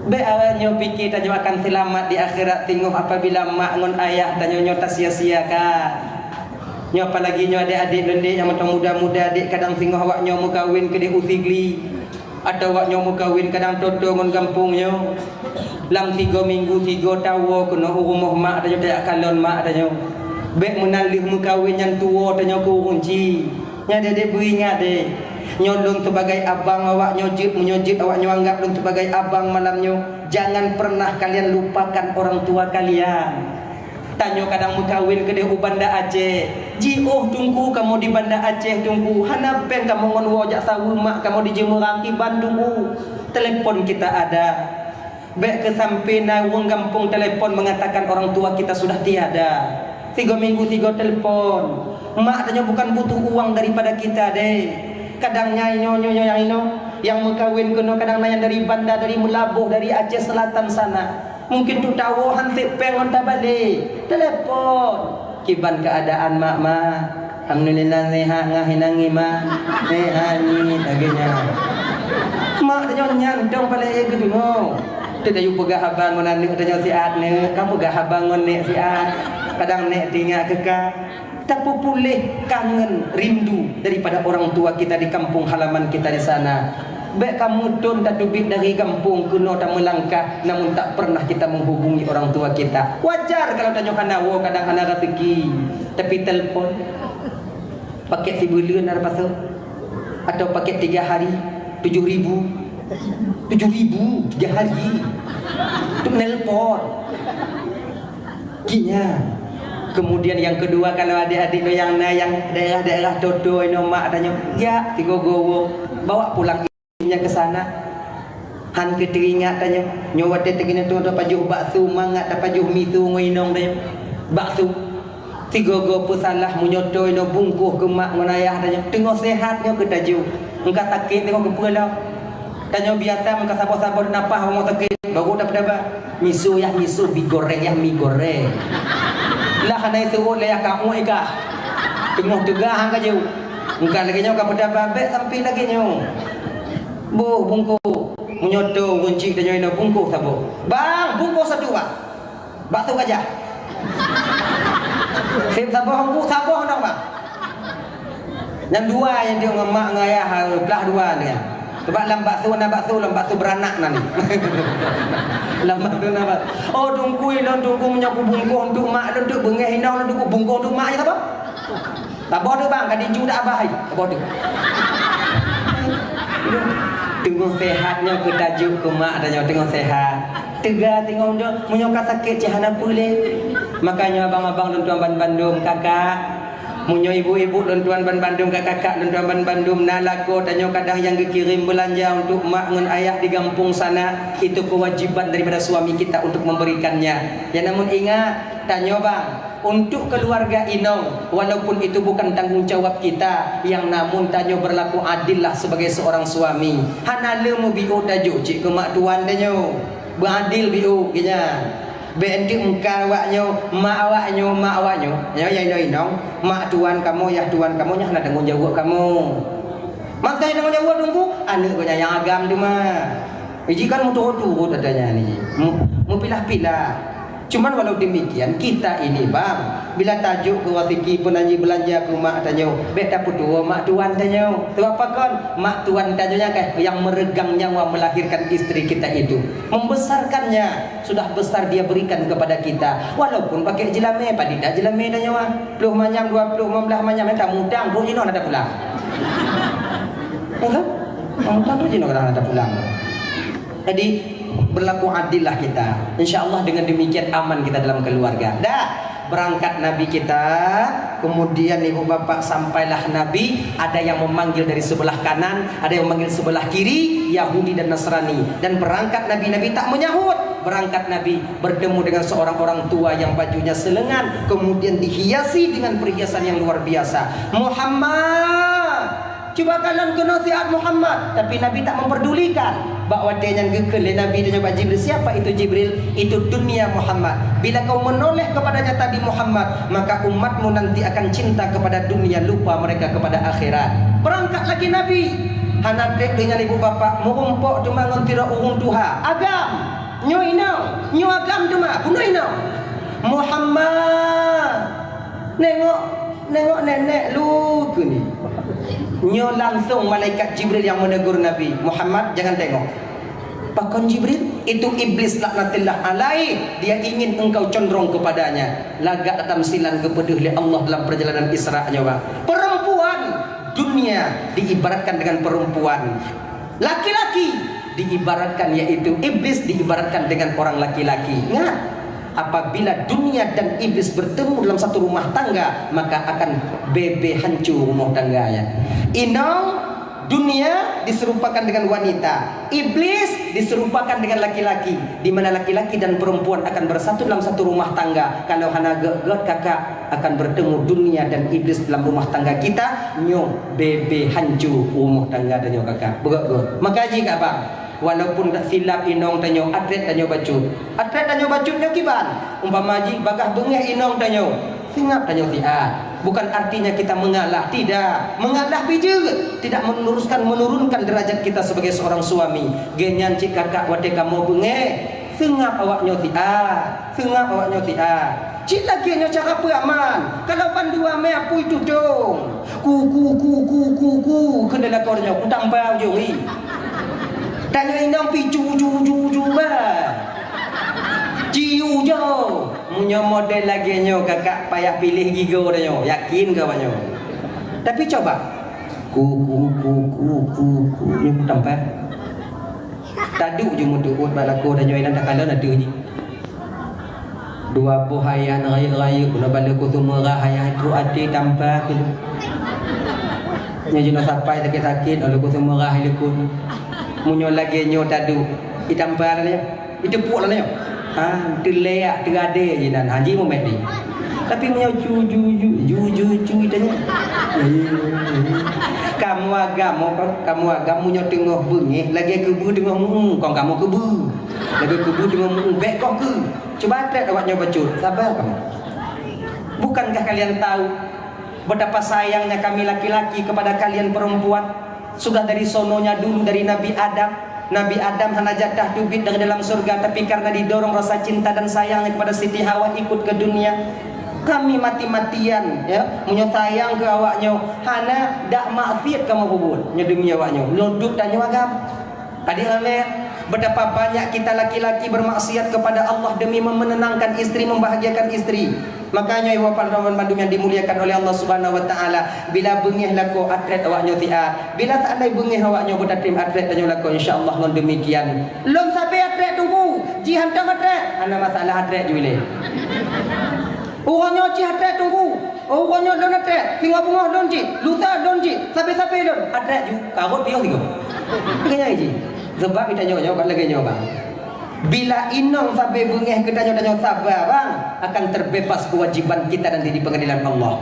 Be awalnya pikir tanya akan selamat di akhirat, tengok apabila mak ngon ayah tanya nyo tak sia-siakan. Nyo apalagi nyo adik-adik lendik yang macam muda-muda adik kadang tengok awak nyo mau kawin ke di usigli atau awak nyo mau kawin kadang toto ngon kampung nyo. Lam 3 minggu 3 tahun kena rumah mak tanya tak kalon mak tanya. Be menalih mau kawin yang tua tanya ku kunci. Nya dede beringat deh. Nyolong sebagai abang awak nyojit menyojit awak nyanggap lung sebagai abang malamnya. Jangan pernah kalian lupakan orang tua kalian. Tanyo kadang mau kawin ke di Banda Aceh. Jioh tunggu kamu di Banda Aceh tunggu. Hanapen kamu ngon wajak sawu mak kamu di Jemeraki Bandung. Telepon kita ada. Baik ke sampai wong kampung telepon mengatakan orang tua kita sudah tiada. 3 minggu 3 telepon. Mak tanya bukan butuh uang daripada kita deh. Kadang nyonya yang yang mengkawin kena kadang yang dari Banda, dari Melabuh, dari Aceh Selatan sana. Mungkin tu tahu hantik pengon tak balik. Telepon. Kiban keadaan mak. Alhamdulillah sehat ngahinangi mak. Ni agaknya. Mak tanya nyandong balik ke dulu. Tu tayu pegah abang ngon anak tanya siat ne. Kamu pegah abang ngon nek siat. Kadang nek tinggal kekak. Tak boleh kangen rindu daripada orang tua kita di kampung halaman kita di sana. Baik kamu don tak dubit dari kampung kuno tak melangkah, namun tak pernah kita menghubungi orang tua kita. Wajar kalau tanya kanawo kadang anak rezeki, tapi telefon paket 1 bulan ada pasal, atau paket 3 hari 7.000 3 hari untuk nelpon. Kinya. Kemudian yang kedua, kalau adik-adik yang daerah-daerah Dodo ino mak tanya, ya tigo gowo bawa pulang ibunya ke sana. Han ke teringat tanya, nyawa tegina tu ada pajuh bakso mangat ada pajuh mitu ngoinong tanya. Bakso tigo go pusalah munyoto ino bungkuh ke mak ngonayah tanya. Tengok sehatnya ke taju. Engkau sakit tengok ke pulau. Tanya biasa engkau sabar-sabar napah mau sakit. Baru dapat apa? Misu mi goreng. Lah kana itu oleh kamu ika. Tengok tegah hang kaju. Engkau lagi nyo ka pada babek sampai lagi nyo. Bu bungku menyodo kunci dan nyo bungku sabo. Bang, bungku satu pak. Bakso gajah. Sip sabo nang bang. Yang dua yang dia ngemak ngayah belah dua dia. Sebab lambat tu beranak nani. Lambat tu nak. Oh tunggu menyapu bungkung untuk mak untuk bengeh inau untuk bungkung untuk mak ya apa? Tak boleh bang, kadang juga abah. Tak boleh. Tengok sehatnya ke tajuk ke mak dan tengok sehat. Tegar tengok dia menyokat sakit cahana boleh. Makanya abang-abang dan tuan Bandung kakak, munyo ibu-ibu dan tuan Bandung kakak dan tuan Bandung nalako tanya kadang yang dikirim belanja untuk mak dengan ayah di kampung sana, itu kewajiban daripada suami kita untuk memberikannya. Ya namun ingat tanya bang, untuk keluarga inong walaupun itu bukan tanggung jawab kita, yang namun tanya berlaku adil lah sebagai seorang suami. Hanale mu biu tajuk cik ke mak tuan tanya beradil biu kenya. Benti engkau awaknyo, mak awaknyo, ya inong, mak tuan kamu, ya tuan kamu, nya nak tanggung jawab kamu. Mak tanya tanggung jawab tunggu, anak kau yang agam tu mah. Iji kan mu turut adanya ni, mu pilah-pilah. Cuman walau demikian kita ini bang, bila tajuk ke wasiki penanji belanja ke mak tanya, beta putua mak tuan tanya, tu apa kan? Mak tuan tanya kan yang meregang nyawa melahirkan istri kita itu, membesarkannya, sudah besar dia berikan kepada kita. Walaupun pakai jelame, padida jelame tanya mah, 10 manyam 20 15 manyam tak mudang, tu jino ada pulang. Enggak? Mudang tu jino ada pulang. Jadi berlaku adil lah kita. InsyaAllah dengan demikian aman kita dalam keluarga. Dah berangkat Nabi kita, kemudian ibu bapak sampailah Nabi. Ada yang memanggil dari sebelah kanan, ada yang memanggil sebelah kiri, Yahudi dan Nasrani. Dan berangkat Nabi tak menyahut. Berangkat Nabi bertemu dengan seorang orang tua yang bajunya selengan, kemudian dihiasi dengan perhiasan yang luar biasa. Muhammad, cuba kalian kenal sihat Muhammad. Tapi Nabi tak memperdulikan bahwa dia yang gekel Nabi dan Pak Jibril. Siapa itu Jibril? Itu dunia Muhammad. Bila kau menoleh kepadanya tadi Muhammad, maka umatmu nanti akan cinta kepada dunia, lupa mereka kepada akhirat. Berangkat lagi Nabi. Hanadek dengan ibu bapak mengumpuk cuma ngontira urung tuha. Agam, nyo inau, nyo agam cuma bunuh inau. Muhammad, nengok nenek lu ni. Nyo langsung malaikat Jibril yang menegur Nabi Muhammad, jangan tengok. Pakon Jibril itu iblis laknatillah alaih, dia ingin engkau condong kepadanya. Lagak tamsilan kepada Allah dalam perjalanan Isra-nya. Perempuan dunia diibaratkan dengan perempuan, laki-laki diibaratkan yaitu iblis diibaratkan dengan orang laki-laki. Ingat, apabila dunia dan iblis bertemu dalam satu rumah tangga, maka akan bebe hancur rumah tangganya. Inau dunia diserupakan dengan wanita, iblis diserupakan dengan laki-laki, di mana laki-laki dan perempuan akan bersatu dalam satu rumah tangga. Kalau hana geget kakak akan bertemu dunia dan iblis dalam rumah tangga kita, nyo bebe hancur rumah tangga dan nyo kakak. Begot. Maka jika bang, walaupun tak silap inong tanyo atlet tanyo bacut, atlet tanyo bacutnya kiban umpama ji bagah bengeh inong tanyo singap tanyo siat. Bukan artinya kita mengalah, tidak. Mengalah bijak, tidak menurunkan derajat kita sebagai seorang suami. Genyan cik kakak wate kamu bengeh singap awaknya siat, singap awaknya siat. Cik lagi nyo cara peraman. Kalau bandua me apa itu dong. Ku kendala kornya ku tambah joi. Tanya indang picu ju ba. Ciu jo. Munyo model lagi nyo kakak payah pilih gigo nyo. Yakin ke banyo? Tapi coba. Ku ni tempat. Tadu je mutu ut balako dan nyo inan tak kala nadu ni. Dua pohayan raya-raya guna balaku semua rahaya itu ade tampak gitu. Nya jino sampai sakit-sakit oleh ku semua rahaya kun. Munyo lagi nyo tadu. Itampar dia. Itu puak lah nyo. Terleak terade je nan haji mu medi. Tapi munyo ju itanya. Kamu agama munyo tengah bengih lagi kebu tengah mu kong kamu kebu. Lagi kebu tengah mu bek kok ke. Coba trek awaknya bacut. Sabar kamu. Bukankah kalian tahu betapa sayangnya kami laki-laki kepada kalian perempuan? Sudah dari sononya dulu dari Nabi Adam. Nabi Adam hana jatah dubit dari dalam surga, tapi karena didorong rasa cinta dan sayangnya kepada Siti Hawa ikut ke dunia. Kami mati-matian ya, munyo sayang ke awaknya, hana dak maksiat kamu bubut nya demi awaknya. Loduk dan nyawagam. Adik-adik, betapa banyak kita laki-laki bermaksiat kepada Allah demi menenangkan istri, membahagiakan istri. Makanya ibu bapa dan mandum yang dimuliakan oleh Allah Subhanahu wa taala, bila bengih lako atret awaknya tiat, bila tak ada bengih awaknya betatim atret dan lako insyaallah non demikian. Lom sampai atret tunggu, jihan tang atret, ana masalah atret jule. Orangnya ci atret tunggu. Orangnya don atret, tinggal bunga don ci, luta don ci, sampai don atret ju, karut pion tigo. Kaya ji. Sebab kita nyonya lagi nyoba. Bila inong sampai bengih kita nyonya sabar bang, akan terbebas kewajiban kita nanti di pengadilan Allah.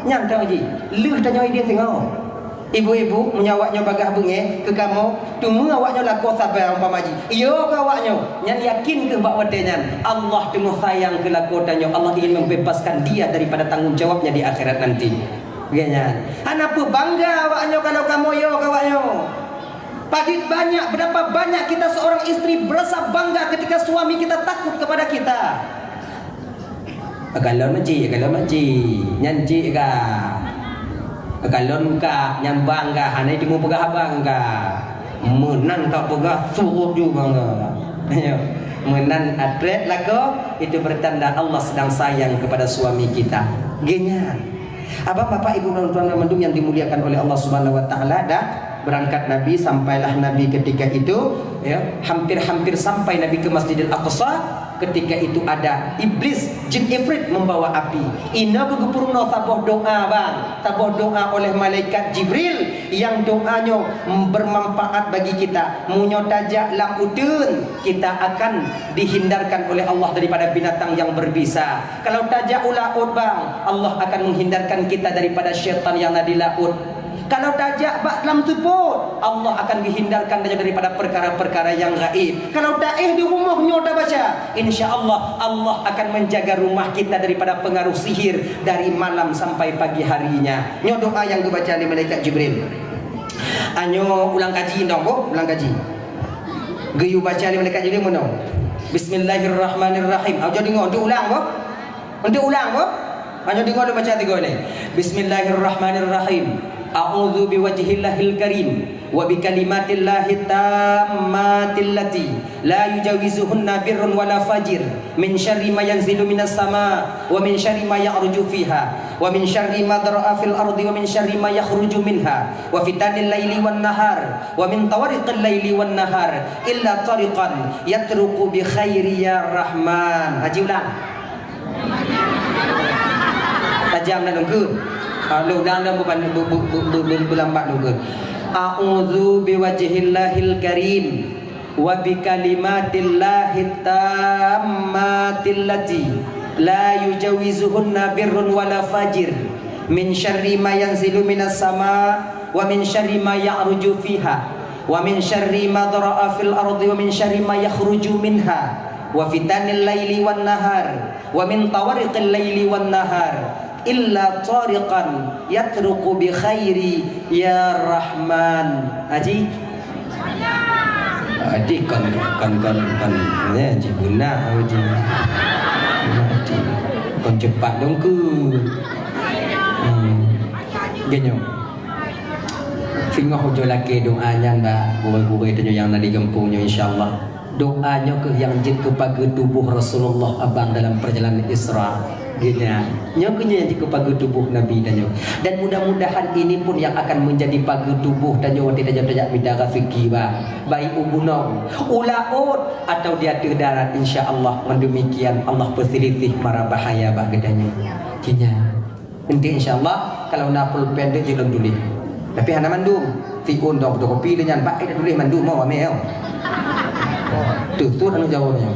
Nyantau ji. Luh tanya dia tengok. Ibu-ibu menyawaknya bagah bengih ke kamu, tunggu awaknya laku sabar umpama ji. Iyo ke awaknya, nyan yakin ke bak wadenyan. Allah tunggu sayang ke laku tanya. Allah ingin membebaskan dia daripada tanggung jawabnya di akhirat nanti. Ganya. Apa bangga awaknya kalau kamu yo ke awaknya. Padit banyak, berapa banyak kita seorang istri berasa bangga ketika suami kita takut kepada kita. Agalon maji, nyanji ka. Agalon ka, nyambang ka, hanai temu pegah abang ka. Menan tak pegah suruh juga ka. Menan atret lako, itu bertanda Allah sedang sayang kepada suami kita. Genya. Abang bapak ibu dan tuan mandum yang dimuliakan oleh Allah Subhanahu wa taala, dah berangkat Nabi, sampailah Nabi ketika itu ya, hampir sampai Nabi ke Masjidil Aqsa. Ketika itu ada iblis, jin ifrit membawa api. Ina kegepurno sabuh doa bang, sabuh doa oleh malaikat Jibril yang doanya bermanfaat bagi kita. Munyo tajak lam udun, kita akan dihindarkan oleh Allah daripada binatang yang berbisa. Kalau tajak ulaut bang, Allah akan menghindarkan kita daripada syaitan yang ada di laut. Kalau tajak bak dalam tuput, Allah akan dihindarkan daripada perkara-perkara yang gaib. Kalau daih di rumahnya dah baca, insya-Allah Allah akan menjaga rumah kita daripada pengaruh sihir dari malam sampai pagi harinya. Nyo doa yang dibaca oleh malaikat Jibril. Anyo ulang kaji ndong ko, ulang kaji. Geyu baca oleh malaikat Jibril mono. Bismillahirrahmanirrahim. Aja dengar untuk ulang ko? Untuk ulang ko? Anyo dengar baca tiga ni. Bismillahirrahmanirrahim. A'udzu biwajhillahil karim wa bikalimatillahi tammatil lati la yujawizuhunna birrun wala fajir min syarri ma yanzilu minas sama wa min syarri ma ya'ruju fiha wa min syarri ma dara'a fil ardi wa min syarri ma yakhruju minha wa fitanil laili wan nahar wa min tawariqil laili wan nahar illa tariqan yatruqu bi khairi ya rahman. Haji ulang. Tajam dan lungkut. Lu dan berlambat lu. A'udzu biwajhillahil karim wa bikalimatillahi tammatil lati la yujawizuhunna birrun wala fajir min syarri ma yanzilu minas sama wa min syarri ma ya'ruju fiha wa min syarri ma dara'a fil ardi wa min syarri ma yakhruju minha wa fitanil laili wan nahar wa min tawariqil laili wan nahar illa tariqan yatruqu bi khairi ya rahman. Haji kan ya haji guna haji kon cepat dong ku genyo Tengok hujung laki doanya mbak gurih-gurih tu yang nak digempungnya insyaAllah. Doanya ke yang jin kepada tubuh Rasulullah abang dalam perjalanan Isra. Gini, nyokunya yang kepada tubuh Nabi dan mudah-mudahan ini pun yang akan menjadi pagu tubuh dan nyawa tidak bidara fikir baik ubunong ulaut atau dia terdarat insya-Allah demikian Allah perselisih para bahaya gedanya. Gini, nanti insya-Allah kalau nak pulpen dia jelum dulu. Tapi hana mandum, fikun dok kopi dengan pak dah tulis mandum mau amel. Tu anu jawabnya.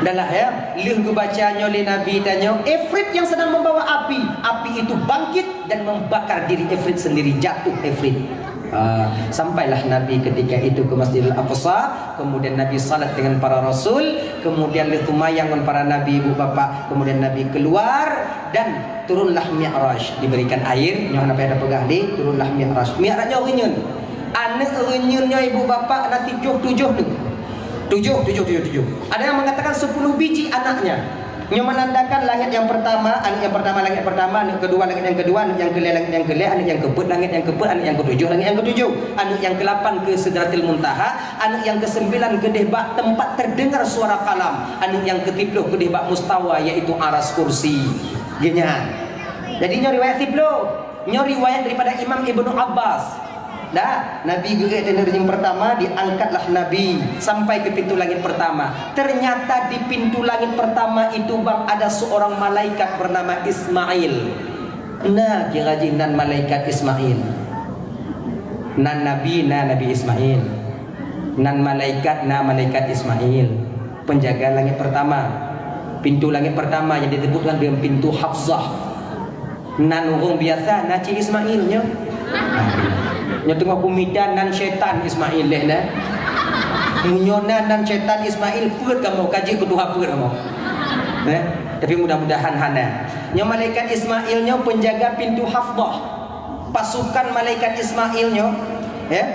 Dalam ya, lih bacanya oleh Nabi tanya, Ifrit yang sedang membawa api, api itu bangkit dan membakar diri Ifrit sendiri, jatuh Ifrit. Sampailah Nabi ketika itu ke Masjidil Aqsa, kemudian Nabi salat dengan para Rasul, kemudian litumayang dengan para Nabi ibu bapa, kemudian Nabi keluar dan turunlah Mi'raj, diberikan air, yang apa ada pegang di, turunlah Mi'raj. Mi'rajnya renyun, anak renyunnya ibu bapa nanti tujuh tu. Tujuh. Ada yang mengatakan 10 biji anaknya. Yang menandakan langit yang pertama, anak yang pertama langit pertama, anak kedua langit yang kedua, anak yang kelima langit yang kelima, anak yang keempat langit yang keempat, anak yang ketujuh langit yang ketujuh, anak yang ke-8 ke Sidratil Muntaha, anak yang ke-9 ke dehbak tempat terdengar suara kalam, anak yang ke-10 ke dehbak mustawa yaitu aras kursi. Gini. Jadi riwayat 10, riwayat daripada Imam Ibnu Abbas. Dah, Nabi gerak dari yang pertama, diangkatlah Nabi sampai ke pintu langit pertama. Ternyata di pintu langit pertama itu bang ada seorang malaikat bernama Ismail. Nah, kira nan malaikat Ismail. Nan Nabi Ismail. Nan malaikat malaikat Ismail. Penjaga langit pertama. Pintu langit pertama yang disebutkan dengan pintu Hafzah. Nan orang biasa naci Ismailnya. Nya tengah kumidan nan syaitan Ismail leh nah. Munyonan nan syaitan Ismail peut kamu kaji ketuha peut kamu. Tapi mudah-mudahan hana. Nya malaikat Ismailnya penjaga pintu Hafzah. Pasukan malaikat Ismailnya ya.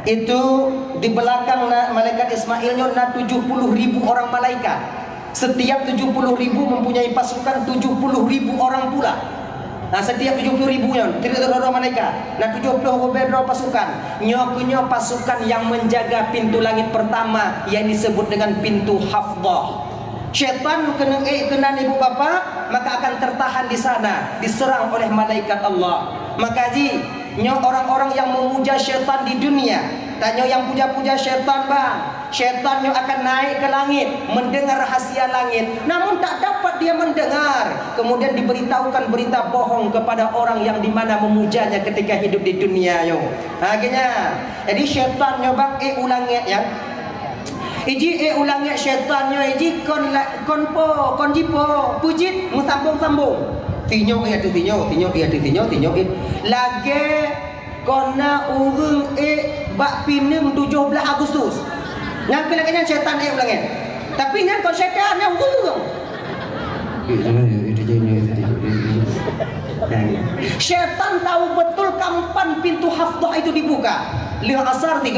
Itu di belakang malaikat Ismailnya ada 70.000 orang malaikat. Setiap 70.000 mempunyai pasukan 70.000 orang pula. Nah, setiap 70.000 nya tidak ada malaikat. Nah, 70 berbeda pasukan. Nyokunya pasukan yang menjaga pintu langit pertama yang disebut dengan pintu Hafzah. Syaitan kena ibu bapa, maka akan tertahan di sana, diserang oleh malaikat Allah. Maka orang-orang yang memuja syaitan di dunia, tanya yang puja-puja syaitan bang. Syaitannya akan naik ke langit, mendengar rahasia langit, namun tak dapat dia mendengar. Kemudian diberitahukan berita bohong kepada orang yang dimana memujanya ketika hidup di dunia yo. Akhirnya, jadi syaitannya bang ulangnya ya. Iji ulangnya syaitannya iji kon jipo pujit musambung-sambung. Tinyo lagi kona urung bak pineng 17 Agustus. Yang bilangnya syaitan ulangnya. Tapi yang kon syaitan yang urung. Syaitan tahu betul kapan pintu Hafzah itu dibuka. Lihat asar 3.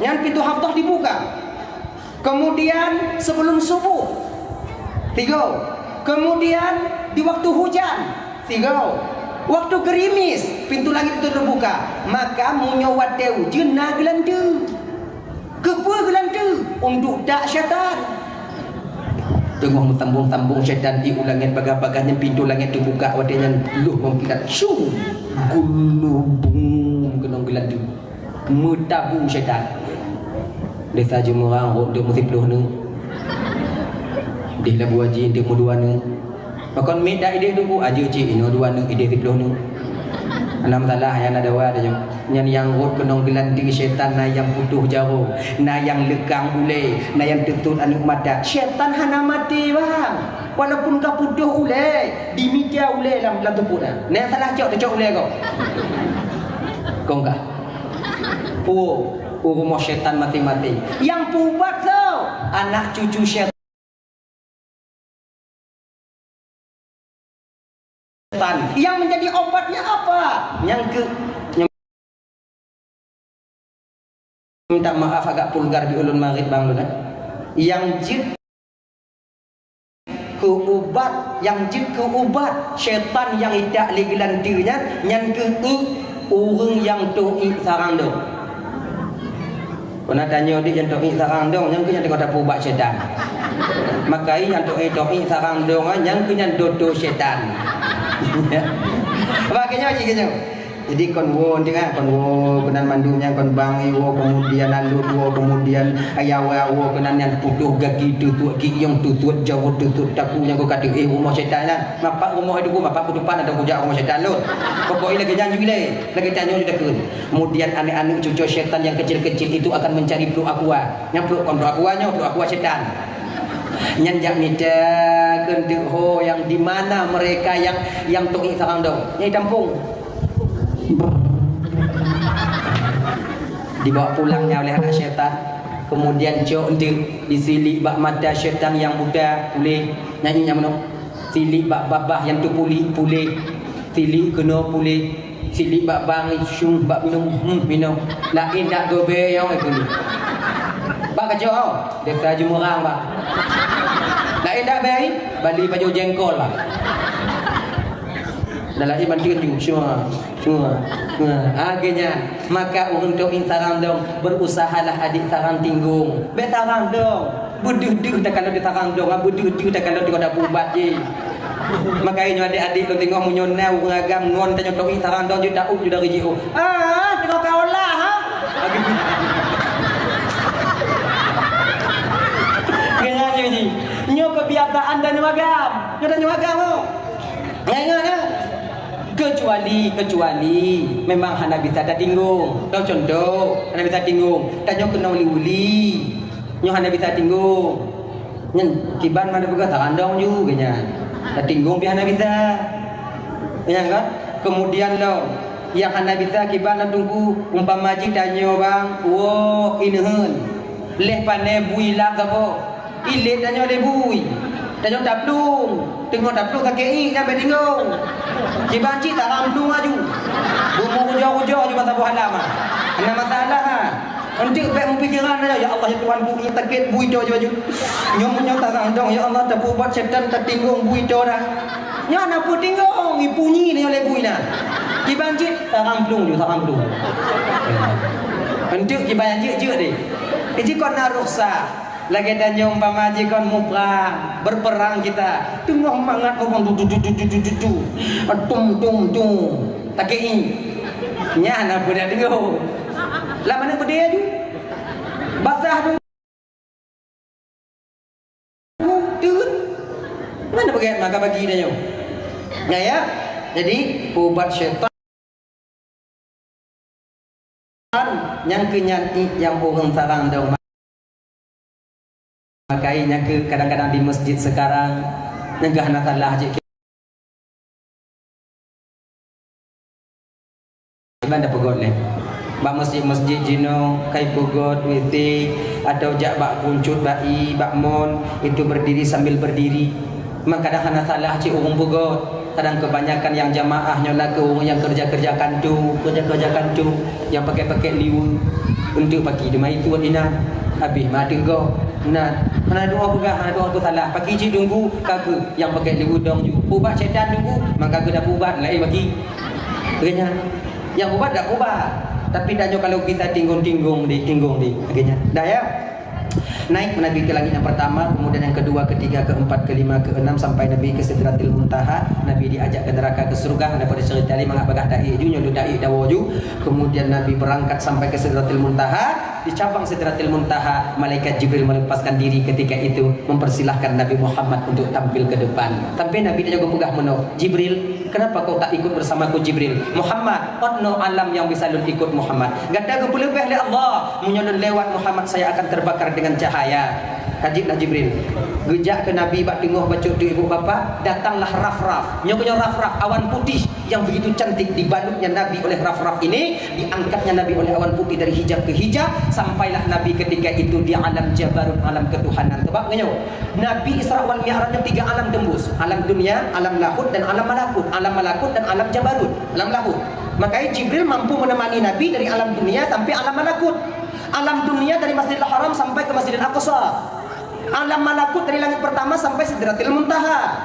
Yang pintu Hafzah dibuka. Kemudian sebelum subuh 3. Kemudian di waktu hujan 3. Waktu gerimis pintu langit itu terbuka. Maka munyawat dew jenah gelandu. Kepua gelandu untuk tak syaitan. Tengok mentambung-tambung syaitan di ulangnya baga-baganya pintu langit terbuka wadanya luh mengkilat syung gulubung kenong gelandu. Mutabu syaitan. Dia saja orang dia mesti peluh ni. Dia labu aji dia mudua ni. Makon meda ide tu aja cik ini dua ni ide peluh ni. Ana masalah yang ada wa ada yang rot kenong gelanti syaitan na yang putuh jauh, na yang lekang ule, na yang tetut anu mata. Syaitan hana mati bang. Walaupun kau putuh ule, di media ule dalam tubuhnya. Nah salah cok ule kau. Kau enggak. Rumah syaitan mati-mati. Yang pubat tau anak cucu syaitan. Yang menjadi obatnya apa? Yang minta maaf agak pulgar di ulun marid bang lu. Yang jid keubat, yang jid keubat syaitan yang tidak legelan dirinya, yang ke orang yang to'ik sarang dong. Pernah tanya dia yang to'ik sarang dong, yang kena tengok dapur buat syaitan. Makai yang to'ik sarang dong, yang kena dodo syaitan. Makanya macam ni. Jadi kon wo tengah kon wo kenan mandumnya kon bang wo kemudian alut wo kemudian ayawa wo kenan yang putuh gagi tutut giyong tutut jauh tutut taku yang ko kata rumah syaitan kan. Mapak rumah itu mapak kutupan ada kujak rumah syaitan lut. Pokoknya lagi janji lagi tanya dia kun. Kemudian anak-anak cucu syaitan yang kecil-kecil itu akan mencari peluk aqua. Yang peluk kon peluk aqua syaitan. Nyanjak nida gendek ho yang di mana mereka yang to'ik sarang dong. Nyai tampung. Dibawa pulangnya oleh anak syaitan. Kemudian jauh disilik bak mata syaitan yang muda pulih. Nyanyi yang mana? Silik bak babah yang tu pulih. Silik kena pulih. Silik bak bang syung bak minum. Lain tak gobe yang itu. Bak kacau kau. Dia kerja murang bak. Lain tak baik. Balik baju jengkol lah. Dalam iman kita semua akhirnya maka untuk sarang dong berusahalah adik sarang tinggung betarang dong buduh tak kalau ditarang dong buduh tak kalau dia bubat je makanya adik-adik tu tengok munyonau ngagam ngon tanya tok sarang dong je dauk je dari jiu tengok kau lah kenanya ni nyo kebiasaan dan magam nyo dan magam ngai kecuali memang hana bisa tak tinggung. Tahu contoh hana bisa tinggung. Tanya kena uli-uli. Nyo hana bisa tinggung. Nyen kiban mana buka tarandong juga nya. Tak tinggung bi hana bisa. Ya kan? Kemudian lo yang hana bisa kiban tunggu umpama ji tanya bang, "Wo inheun. Leh pane bui lak apa?" Ilet tanya le bui. Tanya taplung. Tengok taplung kakek sampai tinggung. Cibanci tak ramdung aju. Bumbu hujau-hujau je masa buah lama. Ada masalah ha. Nanti baik mempikiran aja ya Allah ya Tuhan bui takit bui do je baju. Nyom tak ramdung ya Allah tak buat syaitan tak tinggung bui do dah. Nya nak pu tinggung ipunyi ni oleh bui nah. Cibanci tak ramdung je tak ramdung. Nanti cibanci je deh. Ini kau nak rukhsah. Lagi tanya umpama jikon muprang berperang kita tengok mangat ngomong du tung takei nya na budak dengo lah mana pedih tu basah tu tut mana bagai maka bagi dia ya jadi obat syaitan yang kenyati yang orang sarang dah makanya ke kadang-kadang di masjid sekarang nenggah nak salah je mana pegot leh bak masjid jino kai pegot WT atau jak bak puncut bai bak mon itu berdiri sambil berdiri memang kadang nak salah je orang pegot kadang kebanyakan yang jamaahnya nak ke orang yang kerja kantu yang pakai liun untuk pagi demai itu ina habis mati kau nah mana doa aku salah pagi cik tunggu kagak yang pakai liudong ju ubat syaitan tunggu maka kagak dah ubat lain bagi akhirnya yang ubat dah ubat tapi tanya kalau kita tinggung di akhirnya dah ya naik Nabi ke langit yang pertama, kemudian yang kedua, ketiga, keempat, kelima, keenam sampai Nabi ke Sidratil Muntaha. Nabi diajak ke neraka ke surga daripada cerita lima bagah dai ju nyodo dai dawoju. Kemudian Nabi berangkat sampai ke Sidratil Muntaha. Di cabang Sidratil Muntaha, malaikat Jibril melepaskan diri ketika itu mempersilahkan Nabi Muhammad untuk tampil ke depan. Tapi Nabi dia juga pegah meno, Jibril, kenapa kau tak ikut bersamaku Jibril? Muhammad, ono alam yang bisa lu ikut Muhammad. Gada ke lebih oleh Allah, menyodon lewat Muhammad saya akan terbakar dengan cahaya. Kajiblah Jibril. Gejak ke Nabi bak tengok bacuk tu ibu bapa, datanglah raf-raf. Nyonya raf-raf awan putih yang begitu cantik dibalutnya Nabi oleh raf-raf ini, diangkatnya Nabi oleh awan putih dari hijab ke hijab, sampailah Nabi ketika itu di alam jabarut, alam ketuhanan. Sebab nyo Nabi Isra wal Mi'rajnya 3 alam tembus, alam dunia, alam lahut dan alam malakut, alam malakut dan alam jabarut, alam lahut. Makanya Jibril mampu menemani Nabi dari alam dunia sampai alam malakut. Alam dunia dari Masjidil Haram sampai ke Masjidil Aqsa. Alam malakut dari langit pertama sampai Sidratil Muntaha.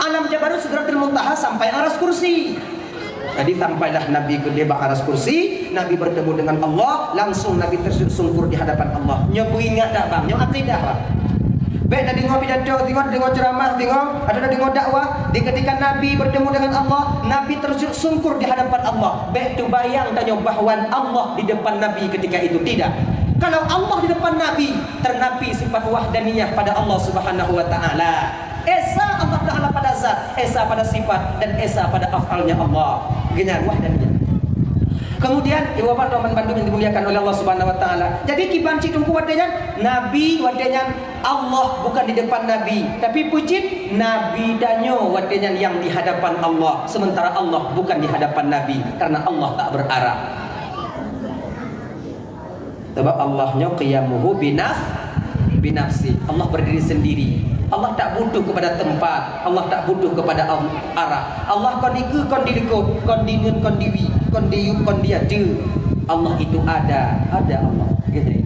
Alam jabarut Sidratil Muntaha sampai aras kursi. Jadi sampailah Nabi ke debak aras kursi, Nabi bertemu dengan Allah, langsung Nabi tersujud sungkur di hadapan Allah. Nyo ingat tak bang? Nyo akidah bang. Baik tadi dengar pidato, dengar ceramah, ada dengar dakwah. Di ketika Nabi bertemu dengan Allah, Nabi tersujud sungkur di hadapan Allah. Baik tu bayang tanya bahawa Allah di depan Nabi ketika itu tidak. Kalau Allah di depan Nabi, ternapi sifat wahdaniyah pada Allah Subhanahu wa taala. Esa Allah Taala pada zat, esa pada sifat, dan esa pada afalnya Allah. Begini wahdaniyah. Kemudian ibu bapak teman Bandung yang dimuliakan oleh Allah Subhanahu wa taala. Jadi kibanci tungku wadanya Nabi wadanya Allah bukan di depan Nabi, tapi pucit Nabi danyo wadanya yang di hadapan Allah, sementara Allah bukan di hadapan Nabi karena Allah tak berarah. Sebab Allahnya qiyamuhu binafsi. Allah berdiri sendiri. Allah tak butuh kepada tempat, Allah tak butuh kepada arah. Allah kondiku kondiliko kondinun kondiwi kondiyuk kondiadu. Allah itu ada Allah. Gitu.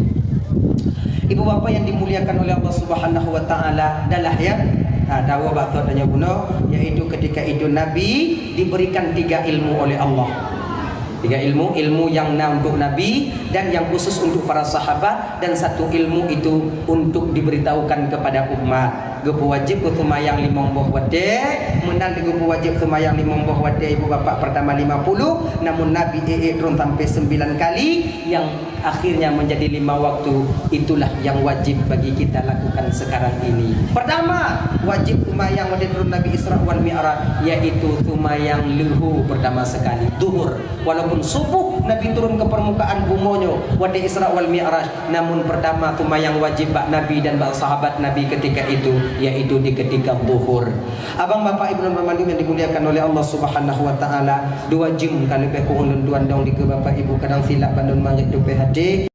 Ibu bapa yang dimuliakan oleh Allah Subhanahu wa taala adalah ya. Dakwah bakso tanya guna, yaitu ketika itu Nabi diberikan 3 ilmu oleh Allah. 3 ilmu yang untuk Nabi dan yang khusus untuk para sahabat, dan 1 ilmu itu untuk diberitahukan kepada umat. Gepu wajib kutumayang 5 buah wate, menan gepu wajib kutumayang 5 buah wate ibu bapak pertama 50, namun Nabi turun sampai 9 kali, yang akhirnya menjadi 5 waktu. Itulah yang wajib bagi kita lakukan sekarang ini. Pertama, wajib tumayang wate turun Nabi Isra wal Mi'raj, yaitu tumayang luhu pertama sekali duhur. Walaupun subuh Nabi turun ke permukaan bumonyo wate Isra wal Mi'raj, namun pertama tumayang wajib bak Nabi dan bak sahabat Nabi ketika itu, yaitu di ketika zuhur. Abang bapak ibu dan mamandung yang dimuliakan oleh Allah Subhanahu wa taala, 2 jam kalau lebih kurang 2 dong di ke bapak ibu kadang silap bandun mangit tu PHD.